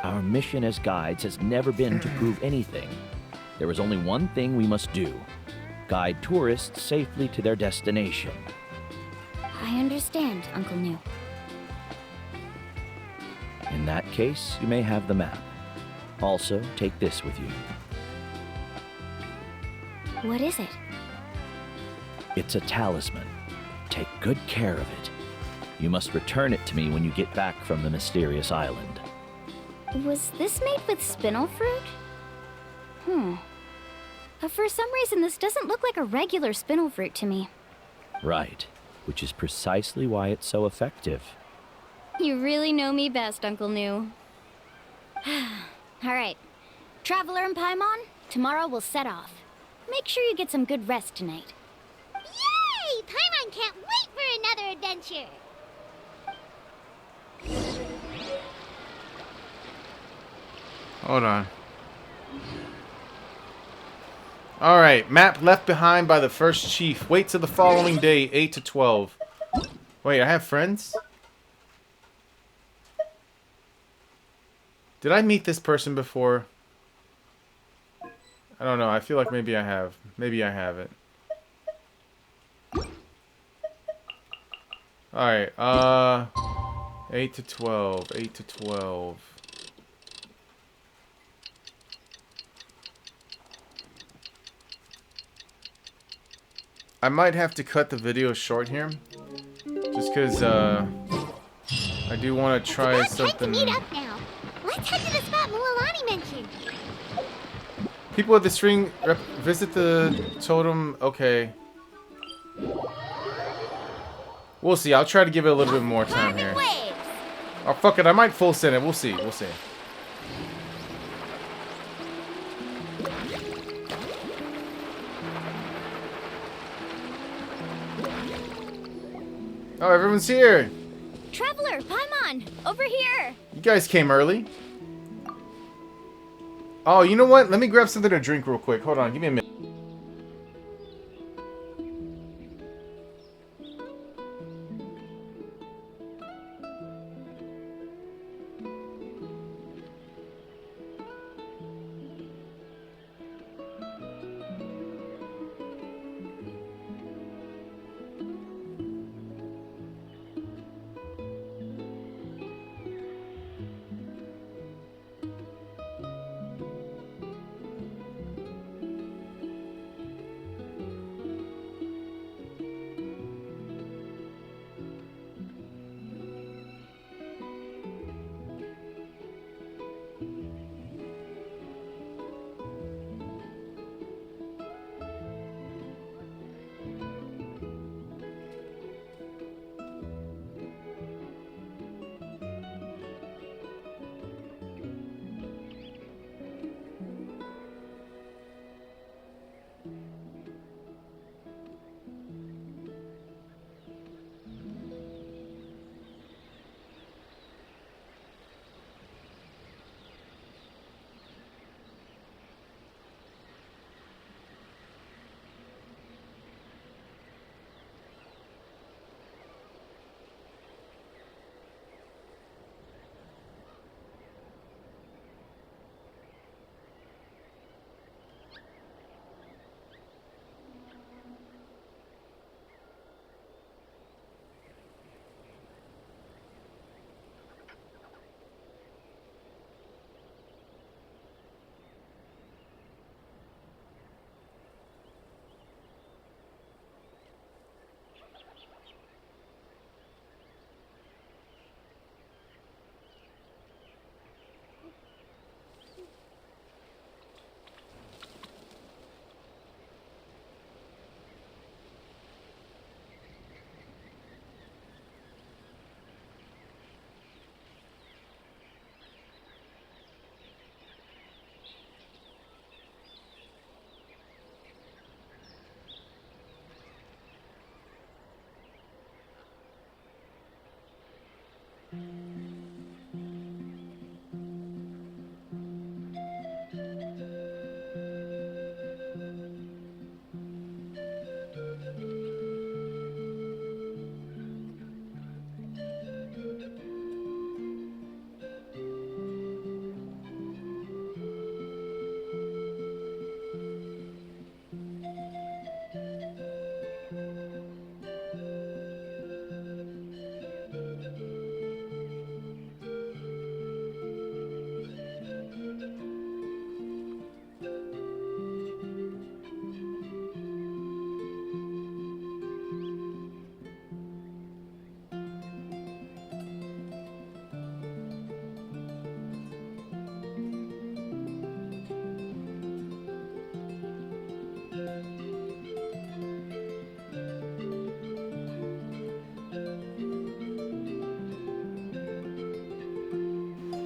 Our mission as guides has never been to prove anything. There is only one thing we must do. Guide tourists safely to their destination. I understand, Uncle Nu. In that case, you may have the map. Also, take this with you. What is it? It's a talisman. Take good care of it. You must return it to me when you get back from the mysterious island. Was this made with spinel fruit? For some reason, this doesn't look like a regular spinel fruit to me. Right, which is precisely why it's so effective. You really know me best, Uncle Nu. Alright. Traveler and Paimon, tomorrow we'll set off. Make sure you get some good rest tonight. Yay! Paimon can't wait for another adventure! Hold on. Alright, map left behind by the first chief. Wait till the following day, 8 to 12. Wait, I have friends? Did I meet this person before? I don't know. I feel like maybe I have. Maybe I haven't. Alright, 8 to 12. 8 to 12. I might have to cut the video short here. Just because, I do want to try something. Time to meet up now. Let's head to the spot Mualani mentioned. People at the string visit the totem. Okay. We'll see. I'll try to give it a little bit more time here. Oh, fuck it. I might full send it. We'll see. We'll see. Oh, everyone's here. Traveler, Paimon, over here. You guys came early. Oh, you know what? Let me grab something to drink real quick. Hold on. Give me a minute.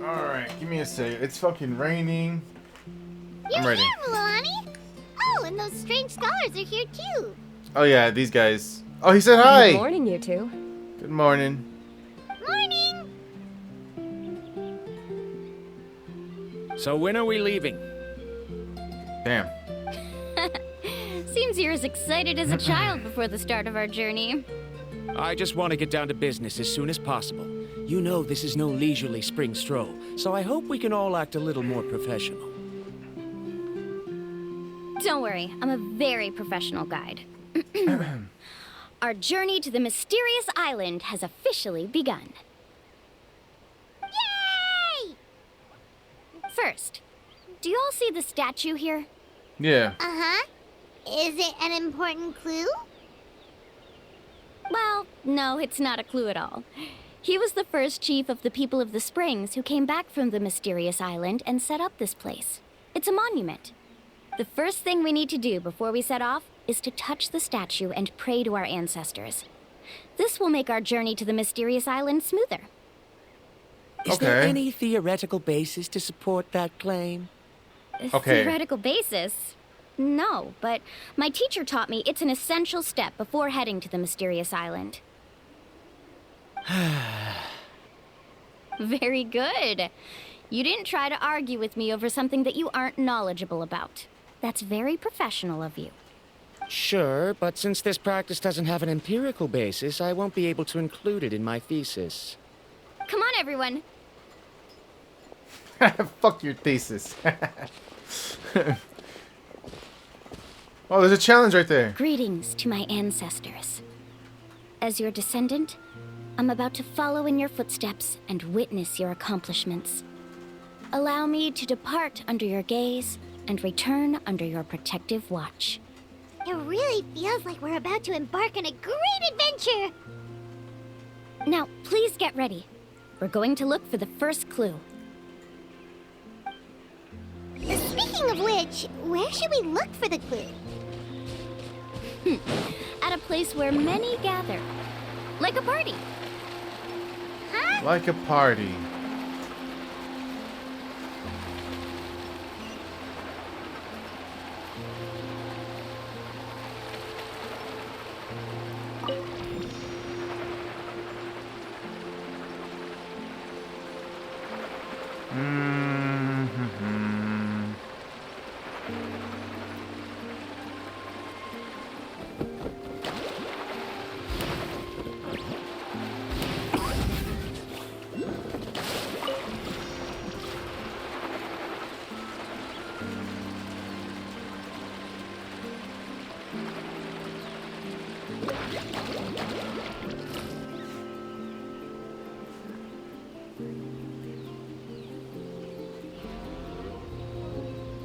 Alright, give me a sec. It's fucking raining. You're I'm ready. here, Mulan. Oh, and those strange scholars are here too. Oh yeah, these guys. Oh, he said hi. Good morning, you two. Good morning. Morning. So when are we leaving? Damn. Seems you're as excited as a child before the start of our journey. I just want to get down to business as soon as possible. You know this is no leisurely spring stroll, so I hope we can all act a little more professional. Don't worry, I'm a very professional guide. Our journey to the mysterious island has officially begun. Yay! First, do you all see the statue here? Yeah. Uh-huh. Is it an important clue? Well, no, it's not a clue at all. He was the first chief of the people of the Springs who came back from the mysterious island and set up this place. It's a monument. The first thing we need to do before we set off is to touch the statue and pray to our ancestors. This will make our journey to the mysterious island smoother. Is there any theoretical basis to support that claim? Okay. Theoretical basis? No, but my teacher taught me it's an essential step before heading to the mysterious island. Very good. You didn't try to argue with me over something that you aren't knowledgeable about. That's very professional of you. Sure, but since this practice doesn't have an empirical basis, I won't be able to include it in my thesis. Come on, everyone. Fuck your thesis. Oh, there's a challenge right there. Greetings to my ancestors. As your descendant, I'm about to follow in your footsteps and witness your accomplishments. Allow me to depart under your gaze and return under your protective watch. It really feels like we're about to embark on a great adventure. Now, please get ready. We're going to look for the first clue. Speaking of which, where should we look for the clue? At a place where many gather. Like a party. Huh? Like a party.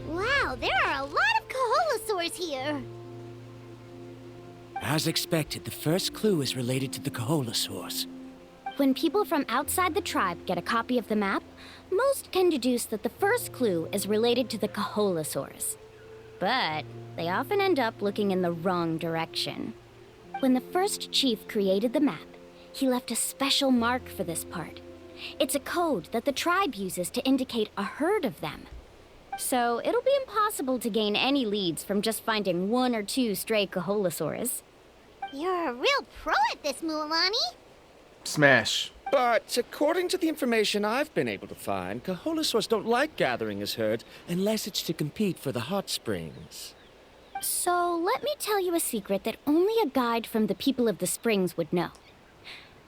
Wow, there are a lot of Kaholosaurs here. As expected, the first clue is related to the Kaholosaurs. When people from outside the tribe get a copy of the map, most can deduce that the first clue is related to the Kaholosaurs. But they often end up looking in the wrong direction. When the first chief created the map, he left a special mark for this part. It's a code that the tribe uses to indicate a herd of them. So it'll be impossible to gain any leads from just finding one or two stray Kaholosaurs. You're a real pro at this, Mualani. Smash. But according to the information I've been able to find, Kaholasaurs don't like gathering as herds unless it's to compete for the hot springs. So let me tell you a secret that only a guide from the people of the springs would know.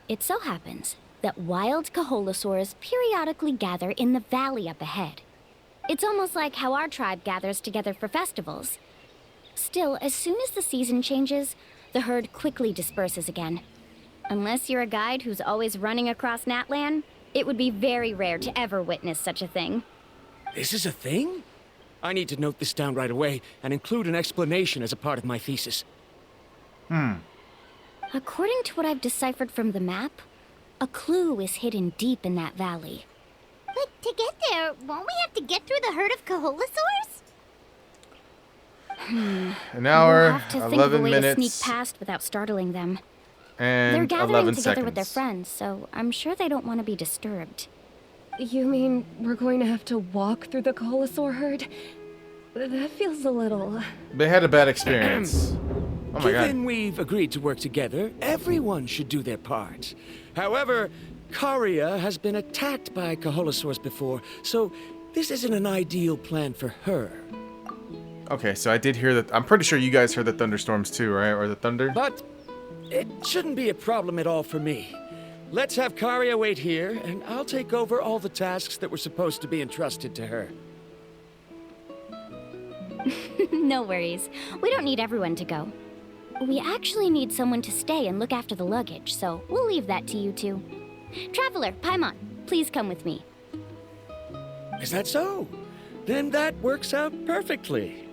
It so happens that wild Kaholasaurs periodically gather in the valley up ahead. It's almost like how our tribe gathers together for festivals. Still, as soon as the season changes, the herd quickly disperses again. Unless you're a guide who's always running across Natlan, it would be very rare to ever witness such a thing. This is a thing? I need to note this down right away and include an explanation as a part of my thesis. According to what I've deciphered from the map, a clue is hidden deep in that valley. But to get there, won't we have to get through the herd of Kaholasaurs? An hour, We'll have to think of a 11 way to minutes, sneak past without startling them. and They're gathering 11 together seconds. with their friends, so I'm sure they don't want to be disturbed. You mean we're going to have to walk through the Kaholasaur herd? That feels a little... They had a bad experience. Oh my Given god. we've agreed to work together, everyone should do their part. However, Karia has been attacked by Kaholasaurs before, so this isn't an ideal plan for her. Okay, so I did hear that. I'm pretty sure you guys heard the thunderstorms too, right? Or the thunder? But it shouldn't be a problem at all for me. Let's have Karia wait here, and I'll take over all the tasks that were supposed to be entrusted to her. No worries. We don't need everyone to go. We actually need someone to stay and look after the luggage, so we'll leave that to you two. Traveler, Paimon, please come with me. Is that so? Then that works out perfectly.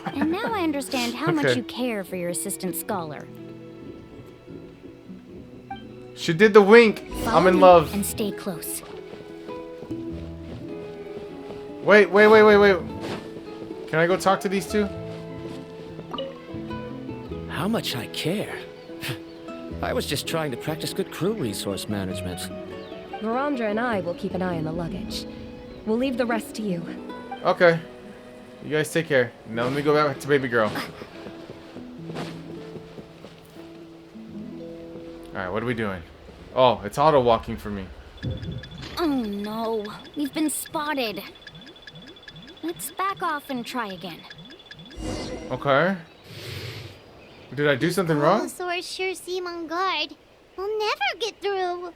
And now I understand how much Okay. you care for your assistant scholar. She did the wink. Follow I'm in me love. and stay close. Wait. Can I go talk to these two? How much I care. I was just trying to practice good crew resource management. Verandra and I will keep an eye on the luggage. We'll leave the rest to you. Okay. You guys take care. Now let me go back to baby girl. Alright, what are we doing? Oh, it's auto walking for me. Oh no, we've been spotted. Let's back off and try again. Okay. Did I do something wrong? Kaholasaurs sure seem on guard. We'll never get through.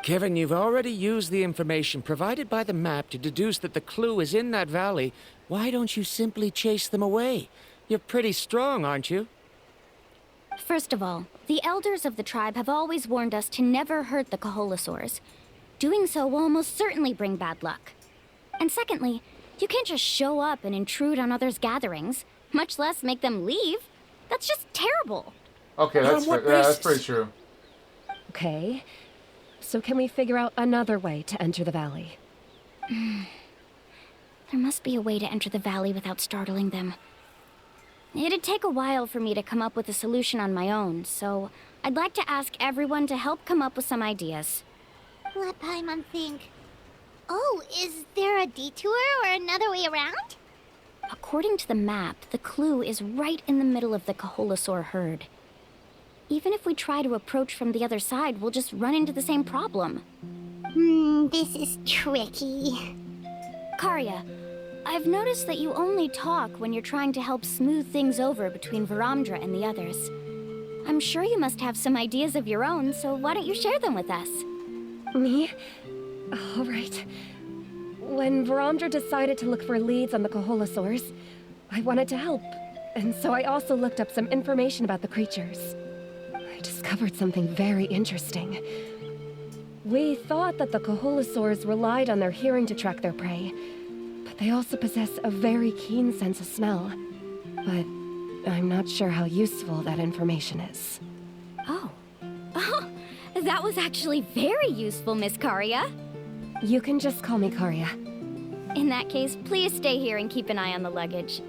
Kevin, you've already used the information provided by the map to deduce that the clue is in that valley. Why don't you simply chase them away? You're pretty strong, aren't you? First of all, the elders of the tribe have always warned us to never hurt the Kaholasaurs. Doing so will almost certainly bring bad luck. And secondly, you can't just show up and intrude on others' gatherings, much less make them leave. That's just terrible. Okay, that's what that's basis? pretty true. Okay. So can we figure out another way to enter the valley? There must be a way to enter the valley without startling them. It'd take a while for me to come up with a solution on my own, so I'd like to ask everyone to help come up with some ideas. Let Paimon think. Oh, is there a detour or another way around? According to the map, the clue is right in the middle of the Kaholasaur herd. Even if we try to approach from the other side, we'll just run into the same problem. This is tricky. Karia, I've noticed that you only talk when you're trying to help smooth things over between Verandra and the others. I'm sure you must have some ideas of your own, so why don't you share them with us? Me? All right. When Verandra decided to look for leads on the Kaholasaurs, I wanted to help, and so I also looked up some information about the creatures. I discovered something very interesting. We thought that the Kaholasaurs relied on their hearing to track their prey, but they also possess a very keen sense of smell. But I'm not sure how useful that information is. Oh. Oh, that was actually very useful, Miss Karia. You can just call me Karia. In that case, please stay here and keep an eye on the luggage.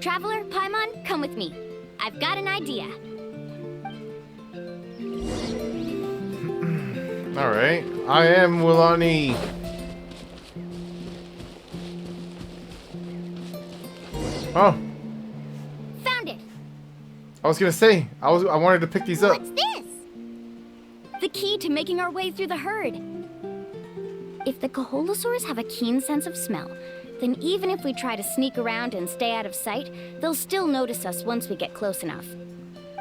Traveler, Paimon, come with me. I've got an idea. Alright. I am Wilani. Oh, Found it. I was gonna say, I wanted to pick these up. What's this? The the key to making our way through the herd. If the Coholosaurs have a keen sense of smell, then even if we try to sneak around and stay out of sight, they'll still notice us once we get close enough.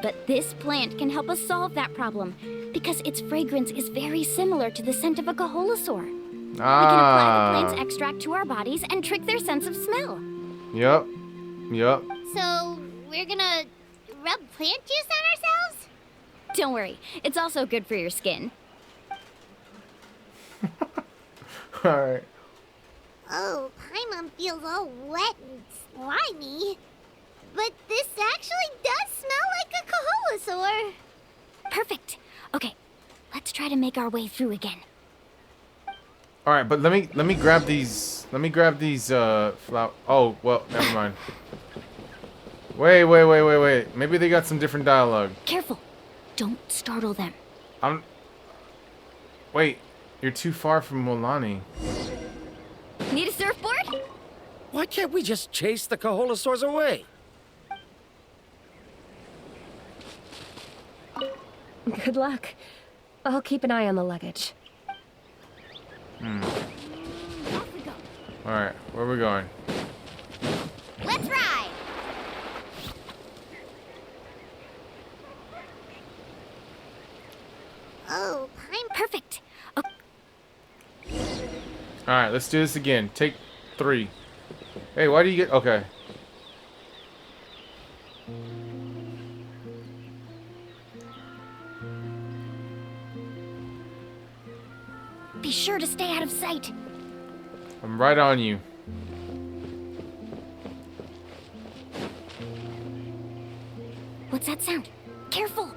But this plant can help us solve that problem, because its fragrance is very similar to the scent of a Coholosaur. We can apply the plant's extract to our bodies and trick their sense of smell. Yep. So, we're gonna rub plant juice on ourselves? Don't worry, it's also good for your skin. Alright. Oh, Paimon feels all wet and slimy. But this actually does smell like a Coholosaur. Perfect. Okay, let's try to make our way through again. Alright, but let me grab these flower. Oh, well, never mind. Wait. Maybe they got some different dialogue. Careful. Don't startle them. Wait, you're too far from Molani. Need a surfboard? Why can't we just chase the Coholosaurs away? Good luck. I'll keep an eye on the luggage. Alright, where are we going? Let's ride! Oh, Perfect. Alright, let's do this again. Take 3. Hey, why do you get... Okay. Be sure to stay out of sight. I'm right on you. What's that sound? Careful.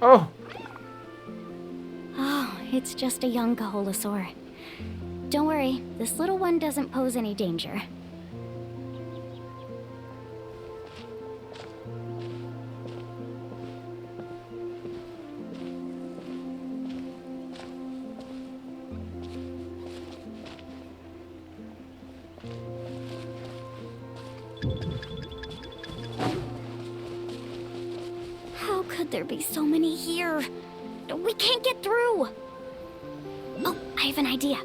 Oh! Oh, it's just a young Coholosaur. Don't worry, this little one doesn't pose any danger. How could there be so many here? We can't get through! Oh, I have an idea.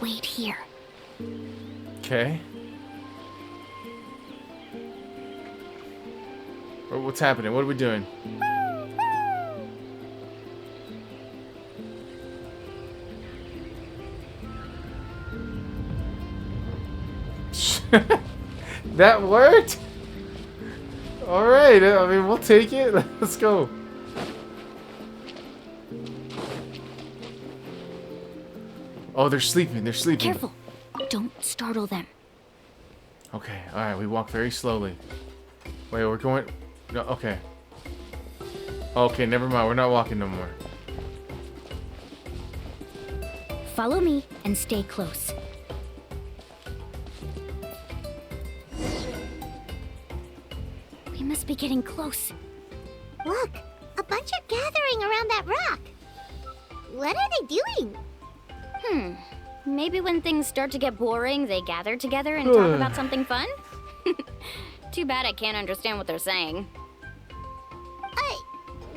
Wait here. Okay. What's happening? What are we doing? That worked? Alright, I mean, we'll take it. Let's go. Oh, they're sleeping. They're sleeping. Careful. Don't startle them. Okay, alright, we walk very slowly. Wait, we're going... No, okay. Okay, never mind. We're not walking no more. Follow me and stay close. We must be getting close. look! A bunch are gathering around that rock. What are they doing? Maybe when things start to get boring, they gather together and talk about something fun? Too bad I can't understand what they're saying.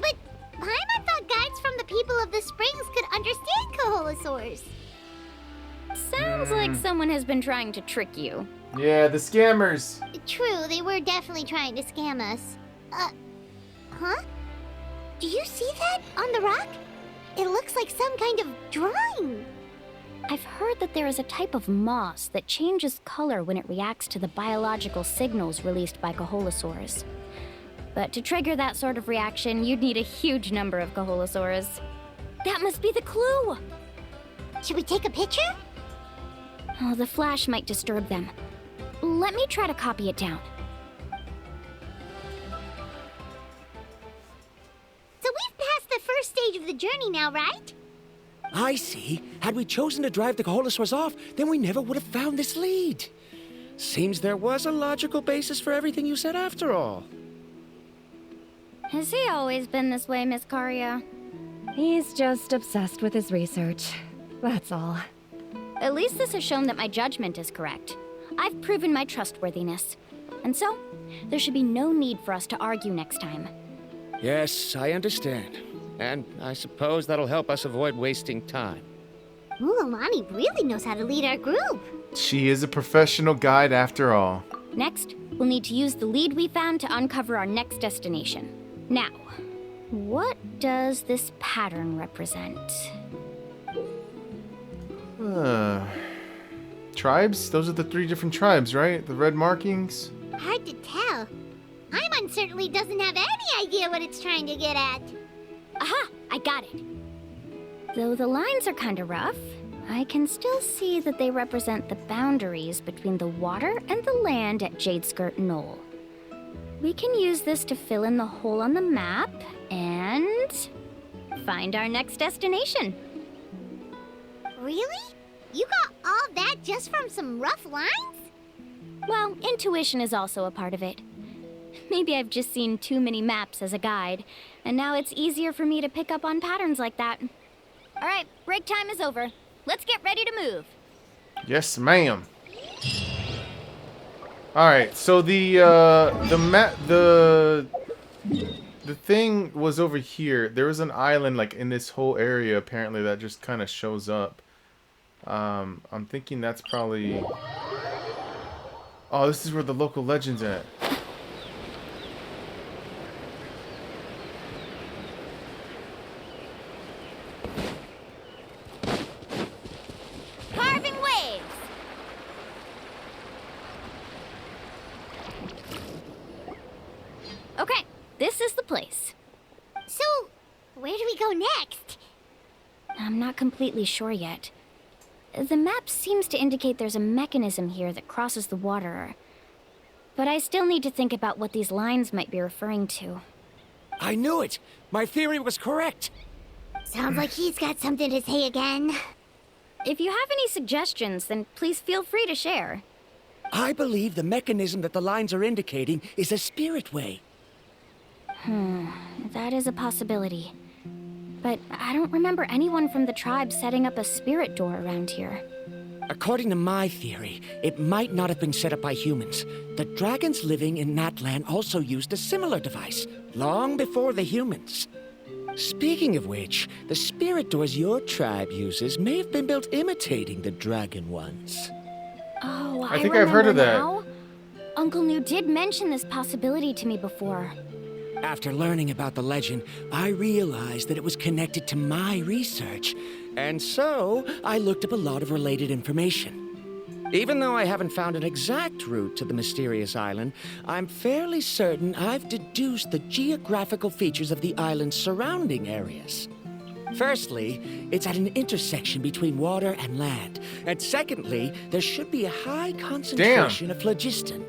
But Paimon thought guides from the people of the springs could understand Coholosaurs. Sounds like someone has been trying to trick you. Yeah, the scammers. True, they were definitely trying to scam us. Huh? Do you see that on the rock? It looks like some kind of drawing. I've heard that there is a type of moss that changes color when it reacts to the biological signals released by Coholosaurs. But to trigger that sort of reaction, you'd need a huge number of Coholosaurs. That must be the clue! Should we take a picture? Oh, the flash might disturb them. Let me try to copy it down. So we've passed the first stage of the journey now, right? I see. Had we chosen to drive the Coholosaurs off, then we never would have found this lead. Seems there was a logical basis for everything you said after all. Has he always been this way, Miss Karia? He's just obsessed with his research. That's all. At least this has shown that my judgment is correct. I've proven my trustworthiness. And so, there should be no need for us to argue next time. Yes, I understand. And I suppose that'll help us avoid wasting time. Ooh, Alani really knows how to lead our group. She is a professional guide after all. Next, we'll need to use the lead we found to uncover our next destination. Now, what does this pattern represent? Tribes? Those are the 3 different tribes, right? The red markings? Hard to tell. Paimon certainly doesn't have any idea what it's trying to get at. Aha! I got it. Though the lines are kind of rough, I can still see that they represent the boundaries between the water and the land at Jadeskirt Knoll. We can use this to fill in the hole on the map and find our next destination. Really? You got all that just from some rough lines? Well, intuition is also a part of it. Maybe I've just seen too many maps as a guide, and now it's easier for me to pick up on patterns like that. All right, break time is over. Let's get ready to move. Yes, ma'am. All right, so the thing was over here. There was an island like in this whole area apparently that just kind of shows up. I'm thinking that's probably. Oh, this is where the local legend's at. Carving waves! Okay, this is the place. So, where do we go next? I'm not completely sure yet. The map seems to indicate there's a mechanism here that crosses the water. But I still need to think about what these lines might be referring to. I knew it! My theory was correct! Sounds like he's got something to say again. If you have any suggestions, then please feel free to share. I believe the mechanism that the lines are indicating is a spirit way. That is a possibility. But I don't remember anyone from the tribe setting up a spirit door around here. According to my theory, it might not have been set up by humans. The dragons living in that land also used a similar device, long before the humans. Speaking of which, the spirit doors your tribe uses may have been built imitating the dragon ones. Oh, I think I've heard of that. now. Uncle New did mention this possibility to me before. After learning about the legend, I realized that it was connected to my research, and so I looked up a lot of related information. Even though I haven't found an exact route to the mysterious island, I'm fairly certain I've deduced the geographical features of the island's surrounding areas. Firstly, it's at an intersection between water and land, and secondly, there should be a high concentration of phlogiston.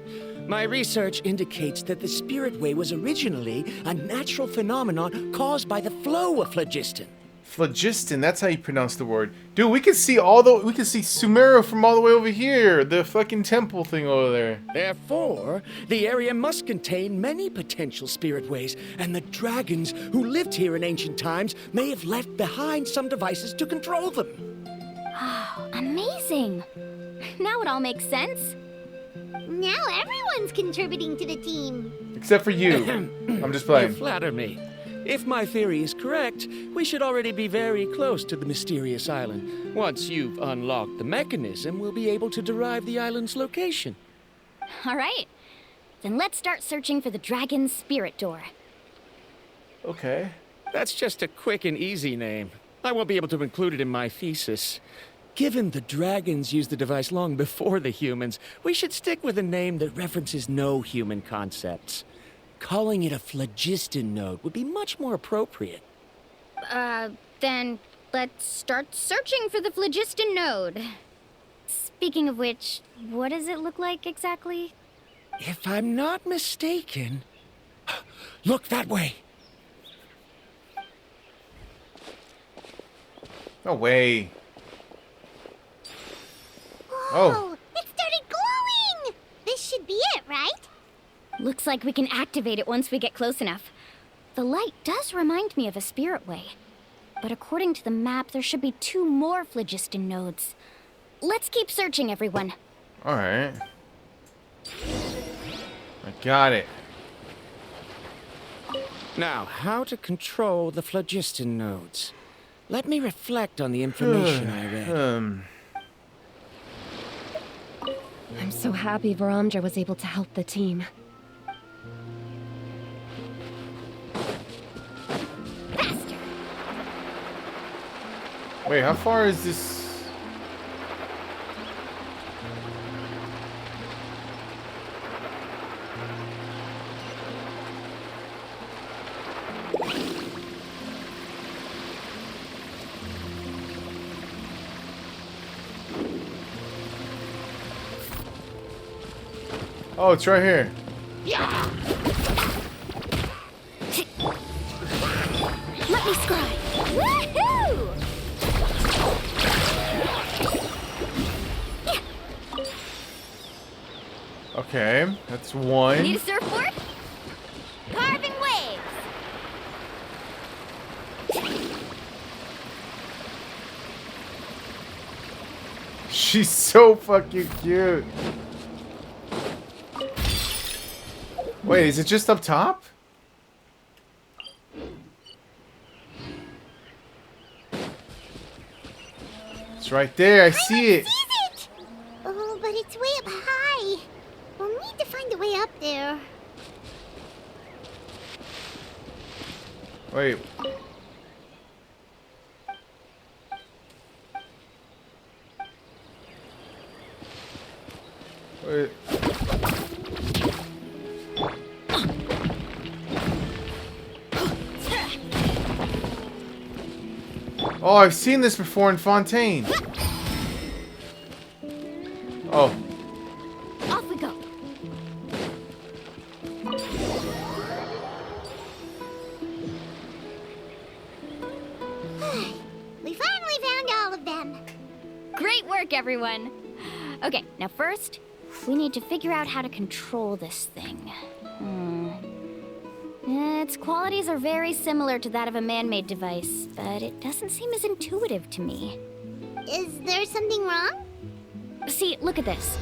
My research indicates that the Spirit Way was originally a natural phenomenon caused by the flow of phlogiston. Phlogiston, that's how you pronounce the word. Dude, we can see Sumeru from all the way over here. The fucking temple thing over there. Therefore, the area must contain many potential spirit ways, and the dragons who lived here in ancient times may have left behind some devices to control them. Oh, amazing! Now it all makes sense. Now everyone's contributing to the team. Except for you. I'm just playing. You flatter me. If my theory is correct, we should already be very close to the mysterious island. Once you've unlocked the mechanism, we'll be able to derive the island's location. All right. Then let's start searching for the dragon's spirit door. Okay. That's just a quick and easy name. I won't be able to include it in my thesis. Given the dragons used the device long before the humans, we should stick with a name that references no human concepts. Calling it a phlogiston node would be much more appropriate. Then let's start searching for the phlogiston node. Speaking of which, what does it look like exactly? If I'm not mistaken... Look that way! No way. Whoa, it started glowing! This should be it, right? Looks like we can activate it once we get close enough. The light does remind me of a spirit way. But according to the map, there should be 2 more phlogiston nodes. Let's keep searching, everyone. Alright. I got it. Now, how to control the phlogiston nodes. Let me reflect on the information I read. I'm so happy Varamdra was able to help the team. Wait, how far is this? Oh, it's right here. Let me scribe. Woohoo! Okay, that's one. Need a surfboard? Carving waves. She's so fucking cute. Wait, is it just up top? It's right there. I see it. Sees it. Oh, but it's way up high. We'll need to find a way up there. Wait. Wait. Oh, I've seen this before in Fontaine. Oh. Off we go. We finally found all of them. Great work, everyone. Okay, now first, we need to figure out how to control this thing. Its qualities are very similar to that of a man-made device, but it doesn't seem as intuitive to me. Is there something wrong? See, look at this.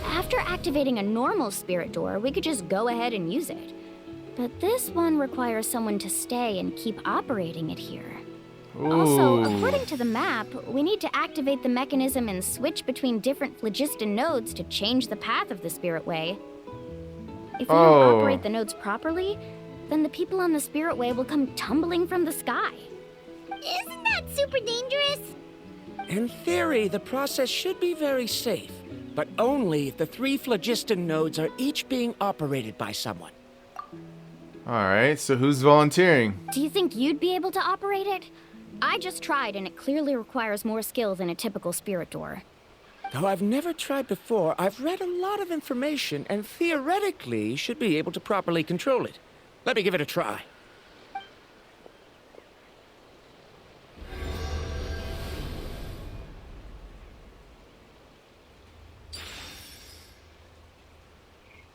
After activating a normal spirit door, we could just go ahead and use it. But this one requires someone to stay and keep operating it here. Also, according to the map, we need to activate the mechanism and switch between different phlogiston nodes to change the path of the spirit way. If we don't operate the nodes properly, then the people on the spirit way will come tumbling from the sky. Isn't that super dangerous? In theory, the process should be very safe, but only if the 3 phlogiston nodes are each being operated by someone. Alright, so who's volunteering? Do you think you'd be able to operate it? I just tried, and it clearly requires more skill than a typical spirit door. Though I've never tried before, I've read a lot of information and theoretically should be able to properly control it. Let me give it a try.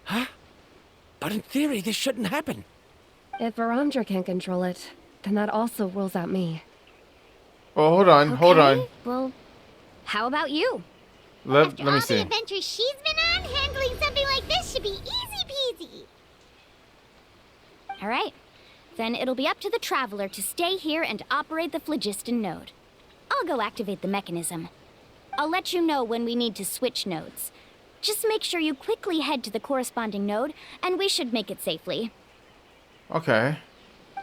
Huh? But in theory, this shouldn't happen. If Varamdra can't control it, then that also rules out me. Oh, hold on, hold on. Well, how about you? Let me All the see. adventures she's been on, handling something like this should be easy peasy. All right. Then it'll be up to the Traveler to stay here and operate the phlogiston node. I'll go activate the mechanism. I'll let you know when we need to switch nodes. Just make sure you quickly head to the corresponding node, and we should make it safely. Okay.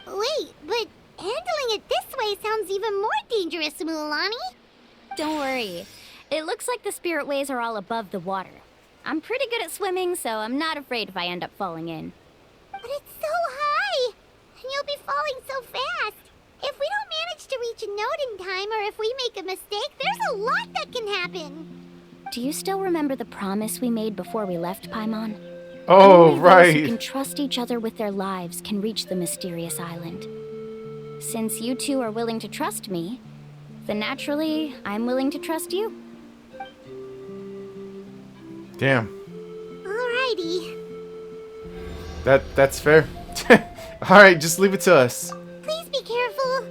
Wait, but handling it this way sounds even more dangerous, Mulan. Don't worry. It looks like the spirit ways are all above the water. I'm pretty good at swimming, so I'm not afraid if I end up falling in. But it's so high, and you'll be falling so fast. If we don't manage to reach a node in time, or if we make a mistake, there's a lot that can happen. Do you still remember the promise we made before we left Paimon? Oh, Only right. those who can trust each other with their lives can reach the mysterious island. Since you two are willing to trust me, then naturally, I'm willing to trust you. Damn. Alrighty. That's fair. Alright, just leave it to us. Please be careful.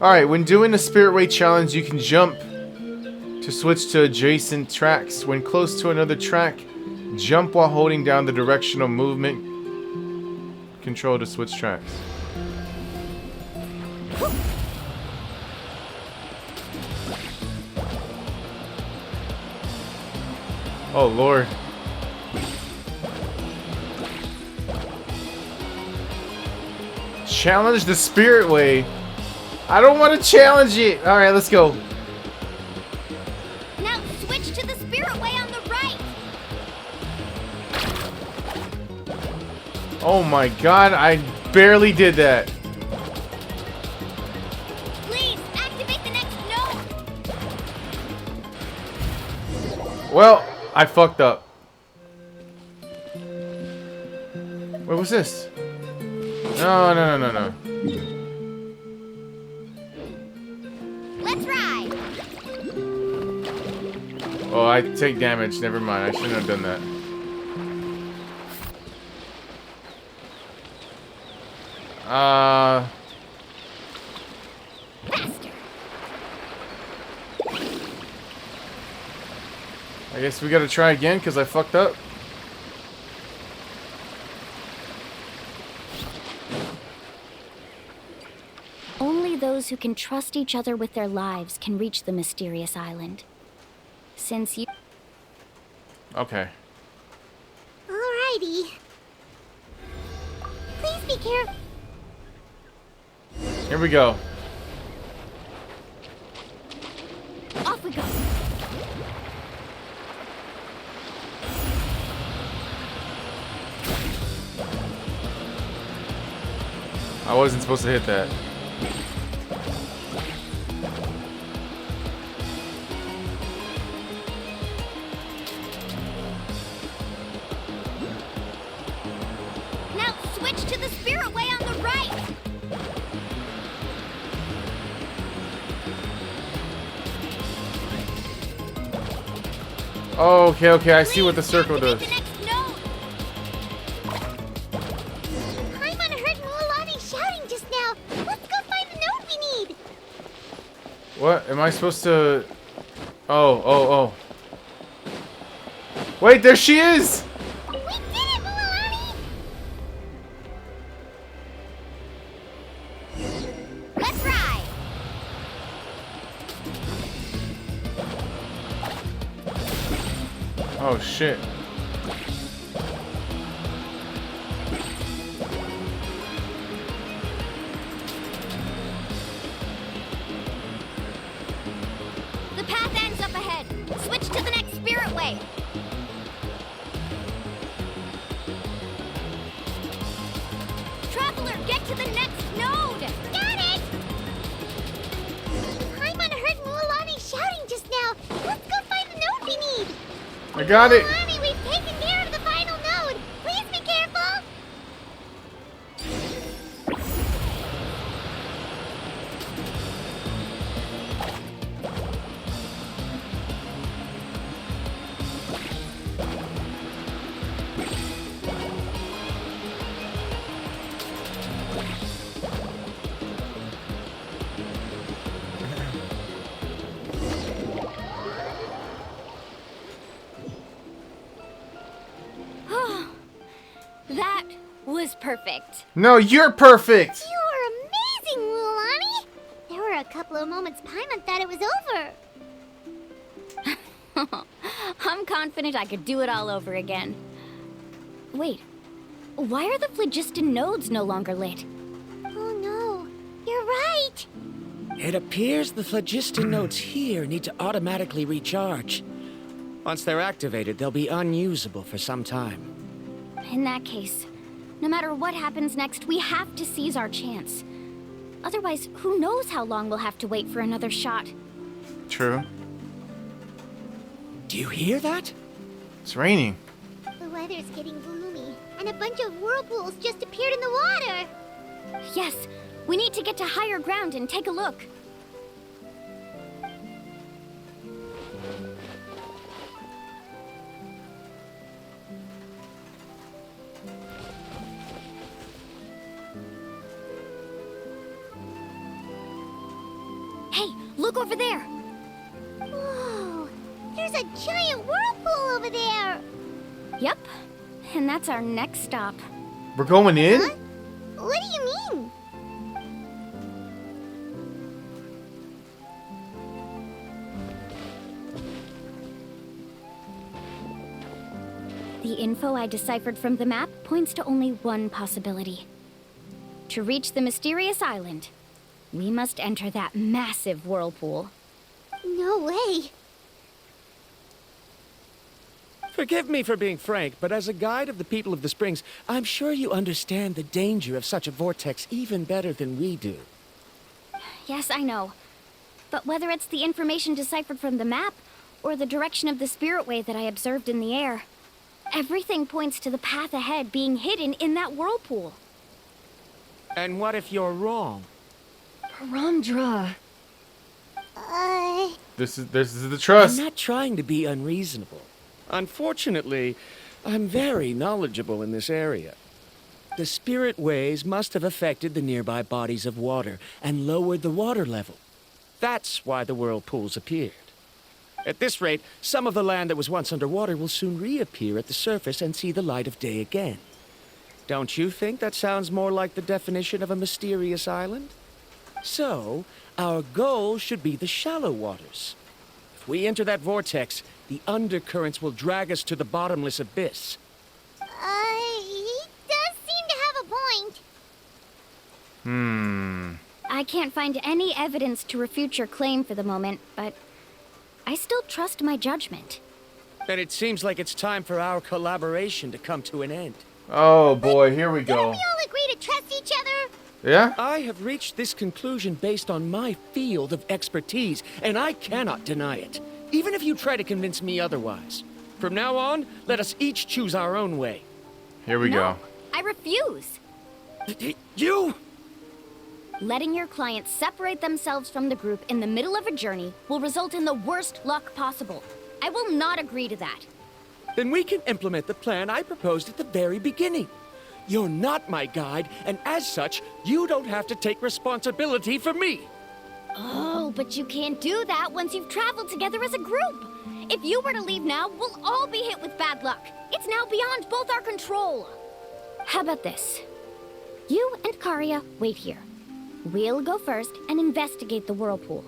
Alright, when doing a Spirit Way challenge, you can jump to switch to adjacent tracks. When close to another track, Jump while holding down the directional movement control to switch tracks. Oh, Lord. Challenge the spirit way. I don't want to challenge it. All right, let's go. Now switch to the spirit way on the right. Oh my God, I barely did that. Please activate the next node. Well, I fucked up. Wait, what's this? No. Let's ride. Oh, I take damage. Never mind. I shouldn't have done that. Faster. I guess we gotta try again because I fucked up. Only those who can trust each other with their lives can reach the mysterious island. Since you... Okay. Alrighty. Please be careful. Here we go. Off we go. I wasn't supposed to hit that. Now switch to the spirit way on the right. Oh, okay. I see what the circle does. The next node. Paimon heard Mualani shouting just now. Let's go find the node we need. What? Am I supposed to... Oh. Wait, there she is! We did it, Mualani! Let's ride. Oh, shit. The path ends up ahead. Switch to the next spirit way. Traveler, get to the next node. Got it! Paimon heard Mualani shouting just now. Let's go find the node we need. I got it! Mualani, we've taken care of the final node. Please be careful. That was perfect. No, you're perfect! You were amazing, Mualani! There were a couple of moments Paimon thought it was over. I'm confident I could do it all over again. Wait, why are the phlogiston nodes no longer lit? Oh no, you're right. It appears the phlogiston nodes here need to automatically recharge. Once they're activated, they'll be unusable for some time. In that case, no matter what happens next, we have to seize our chance. Otherwise, who knows how long we'll have to wait for another shot. True. Do you hear that? It's raining. The weather's getting gloomy, and a bunch of whirlpools just appeared in the water. Yes, we need to get to higher ground and take a look. Hey, look over there! Whoa, there's a giant whirlpool over there. Yep, and that's our next stop. We're going in? Huh? What do you mean? The info I deciphered from the map points to only one possibility. To reach the mysterious island, we must enter that massive whirlpool. No way. Forgive me for being frank, but as a guide of the people of the Springs, I'm sure you understand the danger of such a vortex even better than we do. Yes, I know. But whether it's the information deciphered from the map, or the direction of the spirit way that I observed in the air, everything points to the path ahead being hidden in that whirlpool. And what if you're wrong? Ramdra. This is the trust. I'm not trying to be unreasonable. Unfortunately, I'm very knowledgeable in this area. The spirit ways must have affected the nearby bodies of water and lowered the water level. That's why the whirlpools appeared. At this rate, some of the land that was once underwater will soon reappear at the surface and see the light of day again. Don't you think that sounds more like the definition of a mysterious island? So, our goal should be the shallow waters. If we enter that vortex, the undercurrents will drag us to the bottomless abyss. He does seem to have a point. I can't find any evidence to refute your claim for the moment, but I still trust my judgment. Then it seems like it's time for our collaboration to come to an end. Oh boy, here we Didn't go. we all agree to trust each other? Yeah? I have reached this conclusion based on my field of expertise, and I cannot deny it, even if you try to convince me otherwise. From now on, let us each choose our own way. Here we go. I refuse. You! Letting your clients separate themselves from the group in the middle of a journey will result in the worst luck possible. I will not agree to that. Then we can implement the plan I proposed at the very beginning. You're not my guide, and as such, you don't have to take responsibility for me. Oh, but you can't do that once you've traveled together as a group. If you were to leave now, we'll all be hit with bad luck. It's now beyond both our control. How about this? You and Karia wait here. We'll go first and investigate the whirlpool.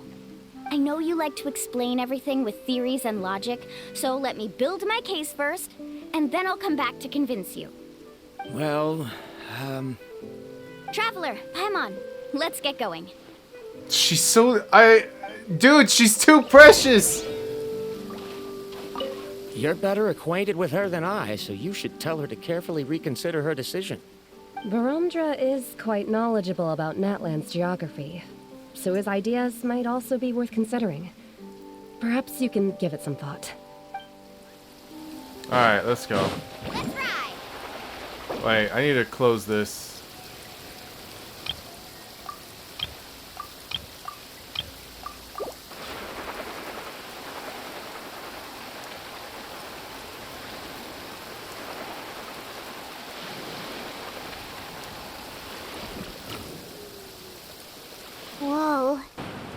I know you like to explain everything with theories and logic, so let me build my case first, and then I'll come back to convince you. Well, Traveler, Paimon, let's get going. She's so... Dude, she's too precious! You're better acquainted with her than I, so you should tell her to carefully reconsider her decision. Baramdra is quite knowledgeable about Natland's geography, so his ideas might also be worth considering. Perhaps you can give it some thought. Alright, let's go. Let's ride. Wait, I need to close this. Whoa.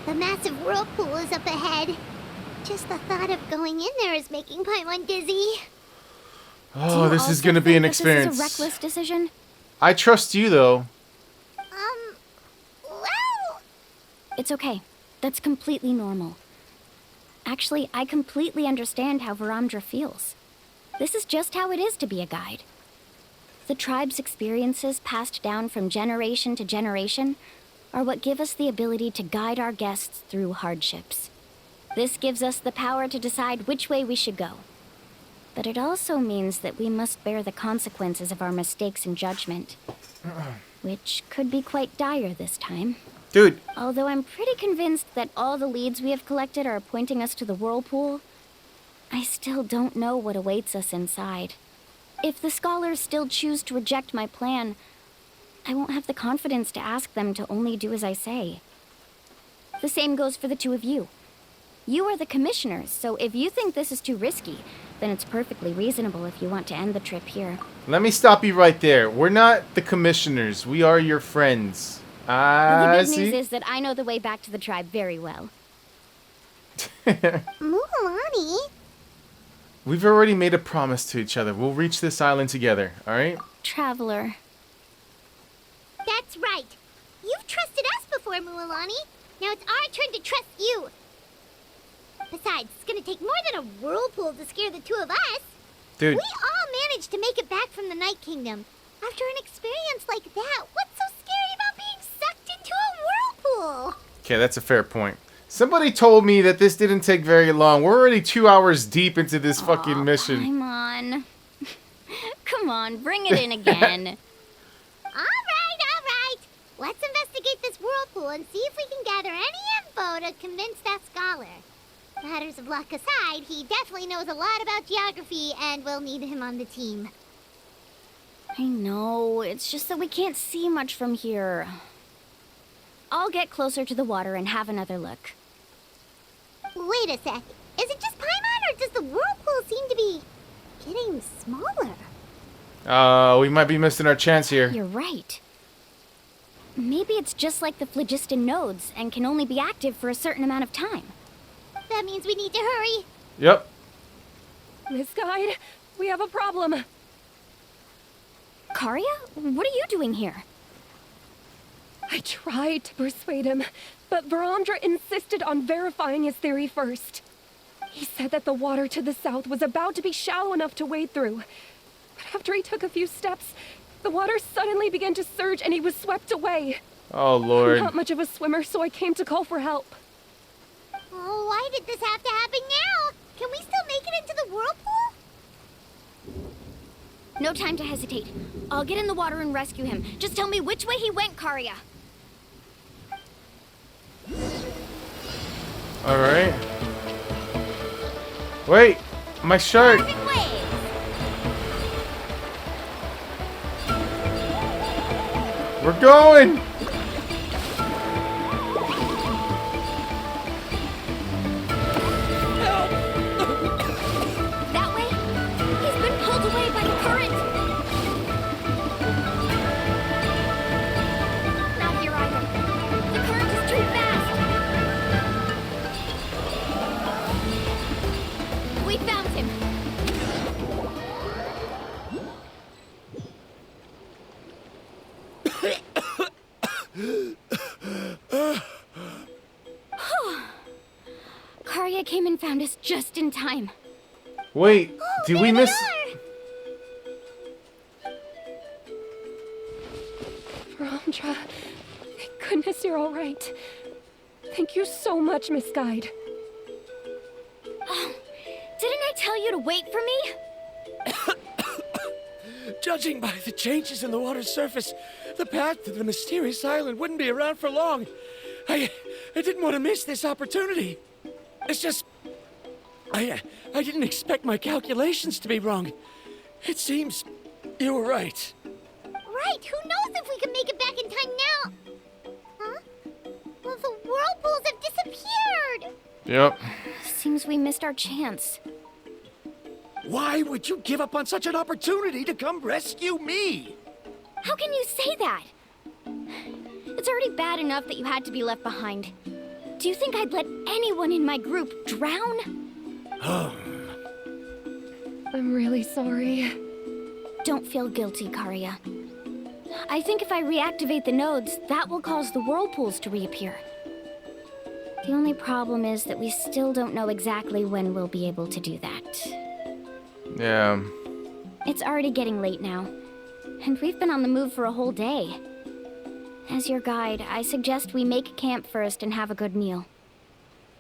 The massive whirlpool is up ahead. Just the thought of going in there is making Paimon dizzy. Oh, this is gonna be an experience. This is a reckless decision? I trust you, though. Well... It's okay. That's completely normal. Actually, I completely understand how Varamdra feels. This is just how it is to be a guide. The tribe's experiences passed down from generation to generation are what give us the ability to guide our guests through hardships. This gives us the power to decide which way we should go. But it also means that we must bear the consequences of our mistakes and judgment, which could be quite dire this time. Dude. Although I'm pretty convinced that all the leads we have collected are pointing us to the whirlpool, I still don't know what awaits us inside. If the scholars still choose to reject my plan, I won't have the confidence to ask them to only do as I say. The same goes for the two of you. You are the commissioners, so if you think this is too risky, then it's perfectly reasonable if you want to end the trip here. Let me stop you right there. We're not the commissioners. We are your friends. The good See? news is that I know the way back to the tribe very well. Muhalani? we've already made a promise to each other. We'll reach this island together, alright? Traveler. That's right. You've trusted us before, Mualani. Now it's our turn to trust you. Besides, it's gonna take more than a whirlpool to scare the two of us. Dude. We all managed to make it back from the Night Kingdom. After an experience like that, what's so scary about being sucked into a whirlpool? Okay, that's a fair point. Somebody told me that this didn't take very long. We're already 2 hours deep into this fucking mission. Come on. Come on, bring it in again. Alright. Let's investigate this whirlpool and see if we can gather any info to convince that scholar. Matters of luck aside, he definitely knows a lot about geography and we'll need him on the team. I know, it's just that we can't see much from here. I'll get closer to the water and have another look. Wait a sec. Is it just Paimon or does the whirlpool seem to be getting smaller? We might be missing our chance here. You're right. Maybe it's just like the phlogiston nodes and can only be active for a certain amount of time. That means we need to hurry. Yep. Miss Guide, we have a problem. Karia? What are you doing here? I tried to persuade him, but Varandra insisted on verifying his theory first. He said that the water to the south was about to be shallow enough to wade through. But after he took a few steps, the water suddenly began to surge and he was swept away. Oh, Lord. I'm not much of a swimmer, so I came to call for help. Oh, why did this have to happen now? Can we still make it into the whirlpool? No time to hesitate. I'll get in the water and rescue him. Just tell me which way he went, Karia. Alright. Wait! My shirt! We're going! That way? He's been pulled away by the current. Not here either. The current is too fast. We found him. Karia came and found us just in time. Wait, did we miss... Varandra, thank goodness you're all right. Thank you so much, Miss Guide. Oh, didn't I tell you to wait for me? Judging by the changes in the water's surface, the path to the mysterious island wouldn't be around for long. I didn't want to miss this opportunity. It's just... I didn't expect my calculations to be wrong. It seems you were right. Right, who knows if we can make it back in time now? Huh? Well, the whirlpools have disappeared! Yep. Seems we missed our chance. Why would you give up on such an opportunity to come rescue me? How can you say that? It's already bad enough that you had to be left behind. Do you think I'd let anyone in my group drown? I'm really sorry. Don't feel guilty, Karia. I think if I reactivate the nodes, that will cause the whirlpools to reappear. The only problem is that we still don't know exactly when we'll be able to do that. Yeah. It's already getting late now, and we've been on the move for a whole day. As your guide, I suggest we make camp first and have a good meal.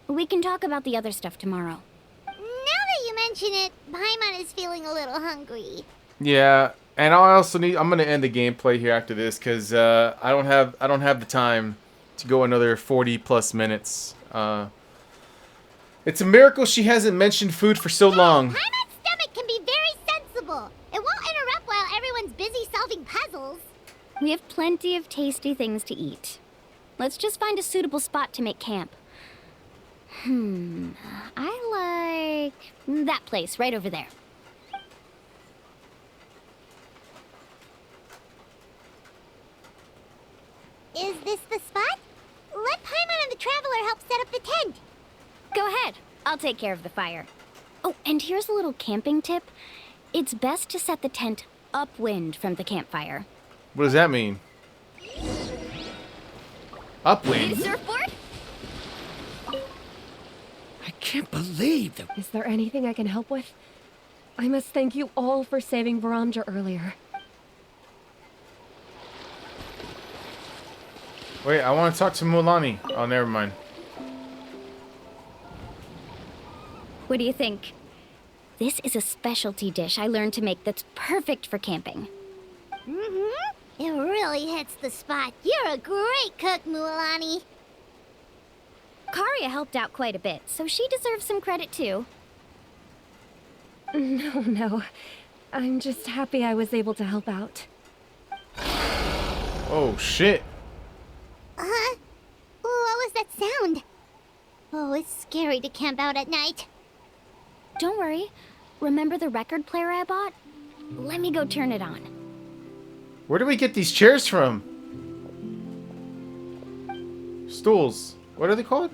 We can talk about the other stuff tomorrow. Now that you mention it, Paimon is feeling a little hungry. Yeah, and I also need... I'm gonna end the gameplay here after this because I don't have the time to go another 40+ minutes. It's a miracle she hasn't mentioned food for so long. Paimon's stomach can be very sensible. It won't interrupt while everyone's busy solving puzzles. We have plenty of tasty things to eat. Let's just find a suitable spot to make camp. I like that place right over there. Is this the spot? Let Paimon and the Traveler help set up the tent. Go ahead. I'll take care of the fire. Oh, And here's a little camping tip. It's best to set the tent upwind from the campfire. What does that mean? Upwind? Surfboard? I can't believe that. Is there anything I can help with? I must thank you all for saving Varamja earlier. Wait, I want to talk to Mulani. Oh, never mind. What do you think? This is a specialty dish I learned to make that's perfect for camping. Mm-hmm. It really hits the spot. You're a great cook, Mualani. Karya helped out quite a bit, so she deserves some credit too. No. I'm just happy I was able to help out. Oh, shit. Huh? What was that sound? Oh, it's scary to camp out at night. Don't worry. Remember the record player I bought? Let me go turn it on. Where do we get these chairs from? Stools. What are they called?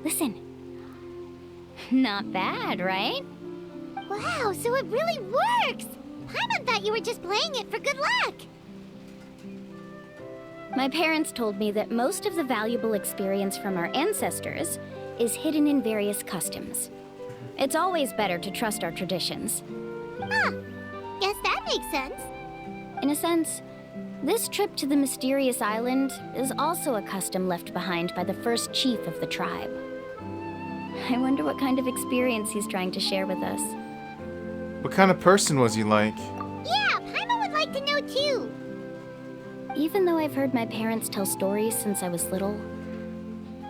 Listen. Not bad, right? Wow, so it really works! Paimon thought you were just playing it for good luck! My parents told me that most of the valuable experience from our ancestors is hidden in various customs. It's always better to trust our traditions. Huh. Guess that makes sense. In a sense, this trip to the mysterious island is also a custom left behind by the first chief of the tribe. I wonder what kind of experience he's trying to share with us. What kind of person was he like? Yeah, Paimon would like to know too. Even though I've heard my parents tell stories since I was little,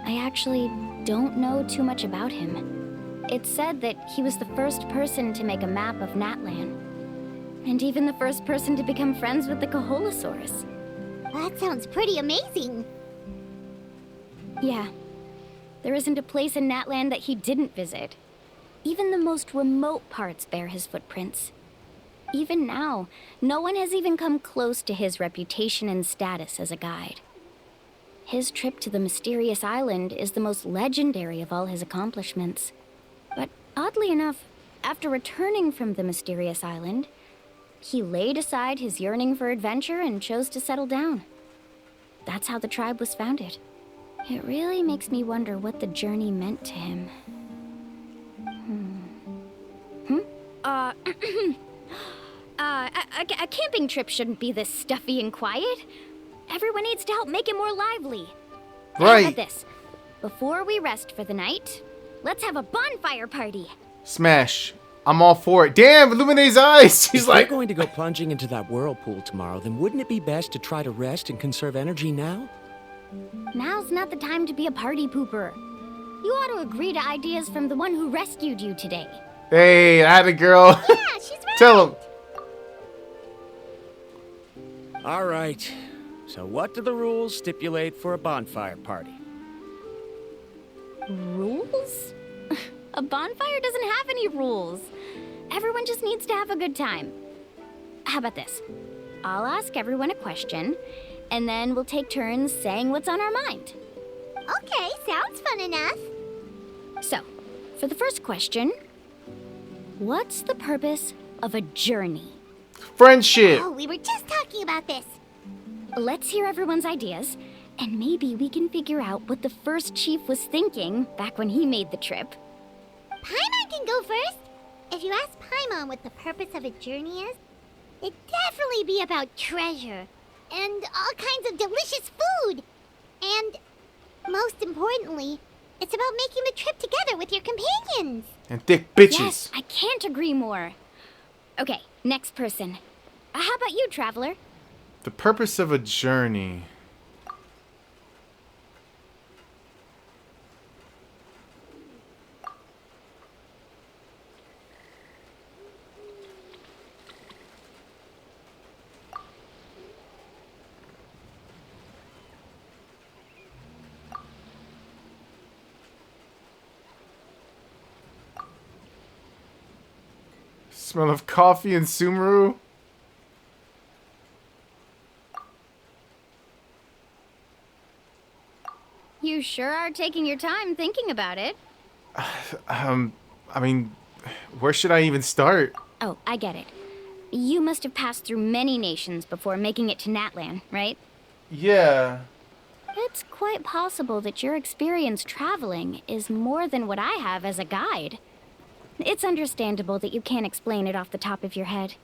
I actually don't know too much about him. It's said that he was the first person to make a map of Natlan, and even the first person to become friends with the Kaholosaurus. That sounds pretty amazing. Yeah. There isn't a place in Natlan that he didn't visit. Even the most remote parts bear his footprints. Even now, no one has even come close to his reputation and status as a guide. His trip to the mysterious island is the most legendary of all his accomplishments. But oddly enough, after returning from the mysterious island, he laid aside his yearning for adventure and chose to settle down. That's how the tribe was founded. It really makes me wonder what the journey meant to him. A camping trip shouldn't be this stuffy and quiet. Everyone needs to help make it more lively. Right. How about this? Before we rest for the night, let's have a bonfire party. Smash. I'm all for it. Damn, Illuminate's eyes. He's If like... we're going to go plunging into that whirlpool tomorrow, then wouldn't it be best to try to rest and conserve energy now? Now's not the time to be a party pooper. You ought to agree to ideas from the one who rescued you today. Hey, I had a girl. Yeah, she's right. Tell him. All right. So what do the rules stipulate for a bonfire party? Rules? A bonfire doesn't have any rules. Everyone just needs to have a good time. How about this? I'll ask everyone a question, and then we'll take turns saying what's on our mind. Okay, sounds fun enough. So, for the first question, what's the purpose of a journey? Friendship. Oh, we were just talking about this. Let's hear everyone's ideas, and maybe we can figure out what the first chief was thinking back when he made the trip. Paimon can go first. If you ask Paimon what the purpose of a journey is, it'd definitely be about treasure and all kinds of delicious food. And most importantly, it's about making the trip together with your companions. And thick bitches. Yes, I can't agree more. Okay, next person. How about you, Traveler? The purpose of a journey. Smell of coffee and Sumeru. You sure are taking your time thinking about it. I mean, where should I even start? Oh, I get it. You must have passed through many nations before making it to Natlan, right? Yeah. It's quite possible that your experience traveling is more than what I have as a guide. It's understandable that you can't explain it off the top of your head.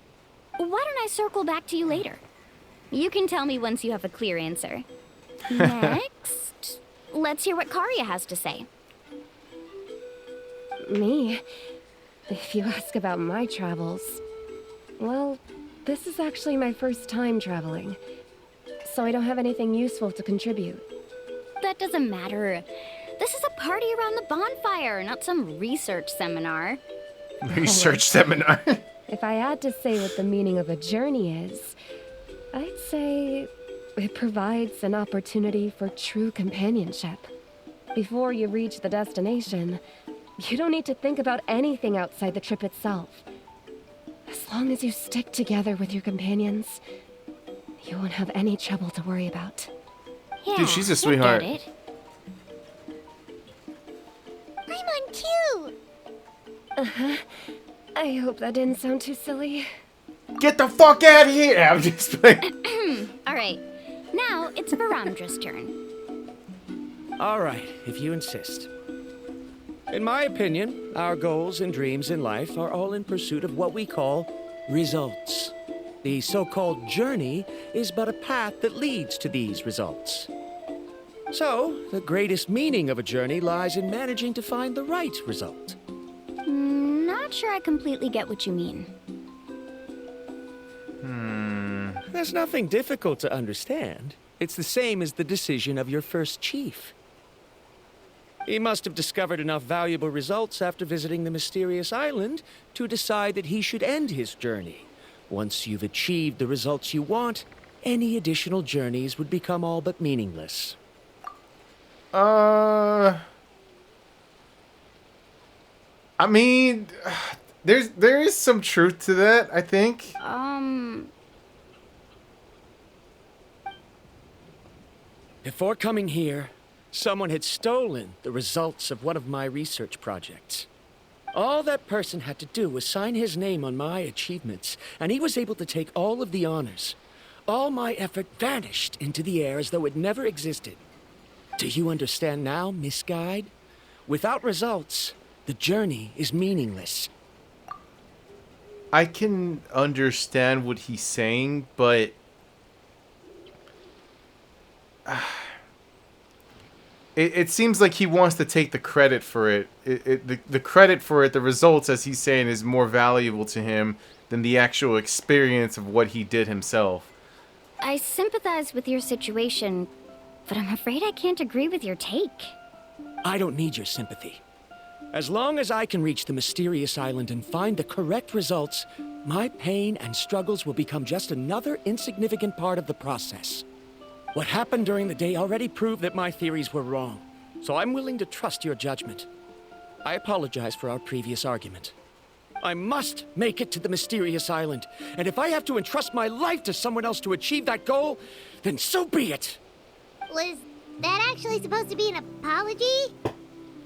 Why don't I circle back to you later? You can tell me once you have a clear answer. Next, let's hear what Karya has to say. Me? If you ask about my travels, well, this is actually my first time traveling, so I don't have anything useful to contribute. That doesn't matter. This is a party around the bonfire, not some research seminar. Research seminar. If I had to say what the meaning of a journey is, I'd say it provides an opportunity for true companionship. Before you reach the destination, you don't need to think about anything outside the trip itself. As long as you stick together with your companions, you won't have any trouble to worry about. Yeah, Dude, she's a sweetheart. I get it. I'm on cue! Uh-huh. I hope that didn't sound too silly. Get the fuck out of here! I'm just playing. Alright, now it's Varandra's turn. Alright, if you insist. In my opinion, our goals and dreams in life are all in pursuit of what we call results. The so-called journey is but a path that leads to these results. So, the greatest meaning of a journey lies in managing to find the right result. Not sure I completely get what you mean. There's nothing difficult to understand. It's the same as the decision of your first chief. He must have discovered enough valuable results after visiting the mysterious island to decide that he should end his journey. Once you've achieved the results you want, any additional journeys would become all but meaningless. I mean, there is some truth to that, I think. Before coming here, someone had stolen the results of one of my research projects. All that person had to do was sign his name on my achievements, and he was able to take all of the honors. All my effort vanished into the air as though it never existed. Do you understand now, Miss Guide? Without results, the journey is meaningless. I can understand what he's saying, but it seems like he wants to take the credit for it. The credit for it, the results, as he's saying, is more valuable to him than the actual experience of what he did himself. I sympathize with your situation, but I'm afraid I can't agree with your take. I don't need your sympathy. As long as I can reach the mysterious island and find the correct results, my pain and struggles will become just another insignificant part of the process. What happened during the day already proved that my theories were wrong, so I'm willing to trust your judgment. I apologize for our previous argument. I must make it to the mysterious island, and if I have to entrust my life to someone else to achieve that goal, then so be it! Was that actually supposed to be an apology?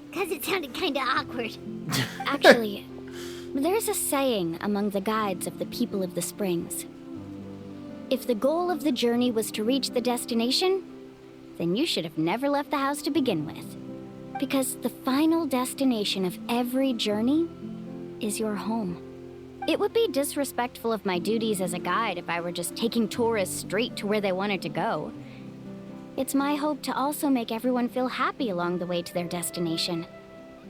Because it sounded kinda awkward. Actually, there's a saying among the guides of the people of the Springs. If the goal of the journey was to reach the destination, then you should have never left the house to begin with. Because the final destination of every journey is your home. It would be disrespectful of my duties as a guide if I were just taking tourists straight to where they wanted to go. It's my hope to also make everyone feel happy along the way to their destination.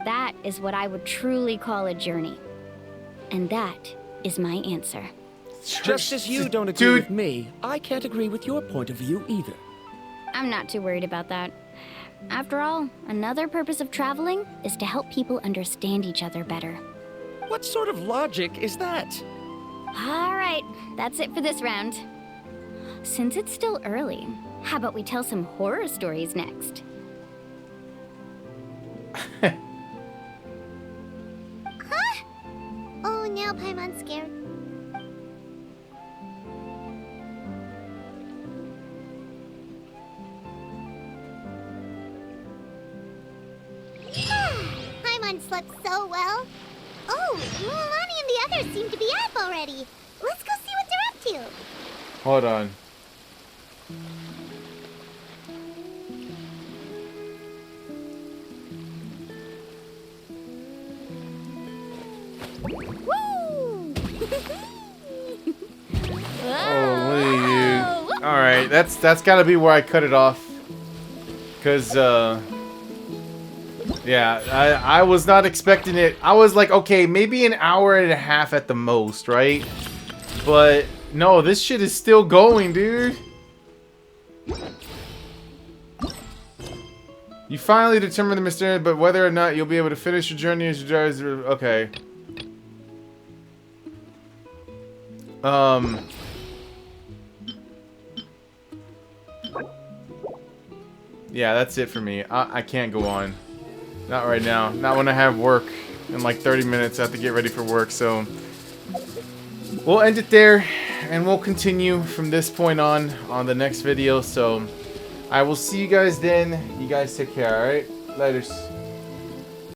That is what I would truly call a journey. And that is my answer. Just as you don't agree with me, I can't agree with your point of view either. I'm not too worried about that. After all, another purpose of traveling is to help people understand each other better. What sort of logic is that? All right, that's it for this round. Since it's still early, how about we tell some horror stories next? Huh? Oh no, now Paimon's scared. Paimon slept so well. Oh, Mulan and the others seem to be up already. Let's go see what they're up to. Hold on. Woo! Oh, all right, that's gotta be where I cut it off. Cause yeah, I was not expecting it. I was like, okay, maybe an hour and a half at the most, right? But no, this shit is still going, dude. You finally determined the mystery, but whether or not you'll be able to finish your journey as your drives. Okay. Yeah, that's it for me. I can't go on. Not right now. Not when I have work in like 30 minutes. I have to get ready for work, so we'll end it there, and we'll continue from this point on the next video. So I will see you guys then. You guys take care, alright? Laters.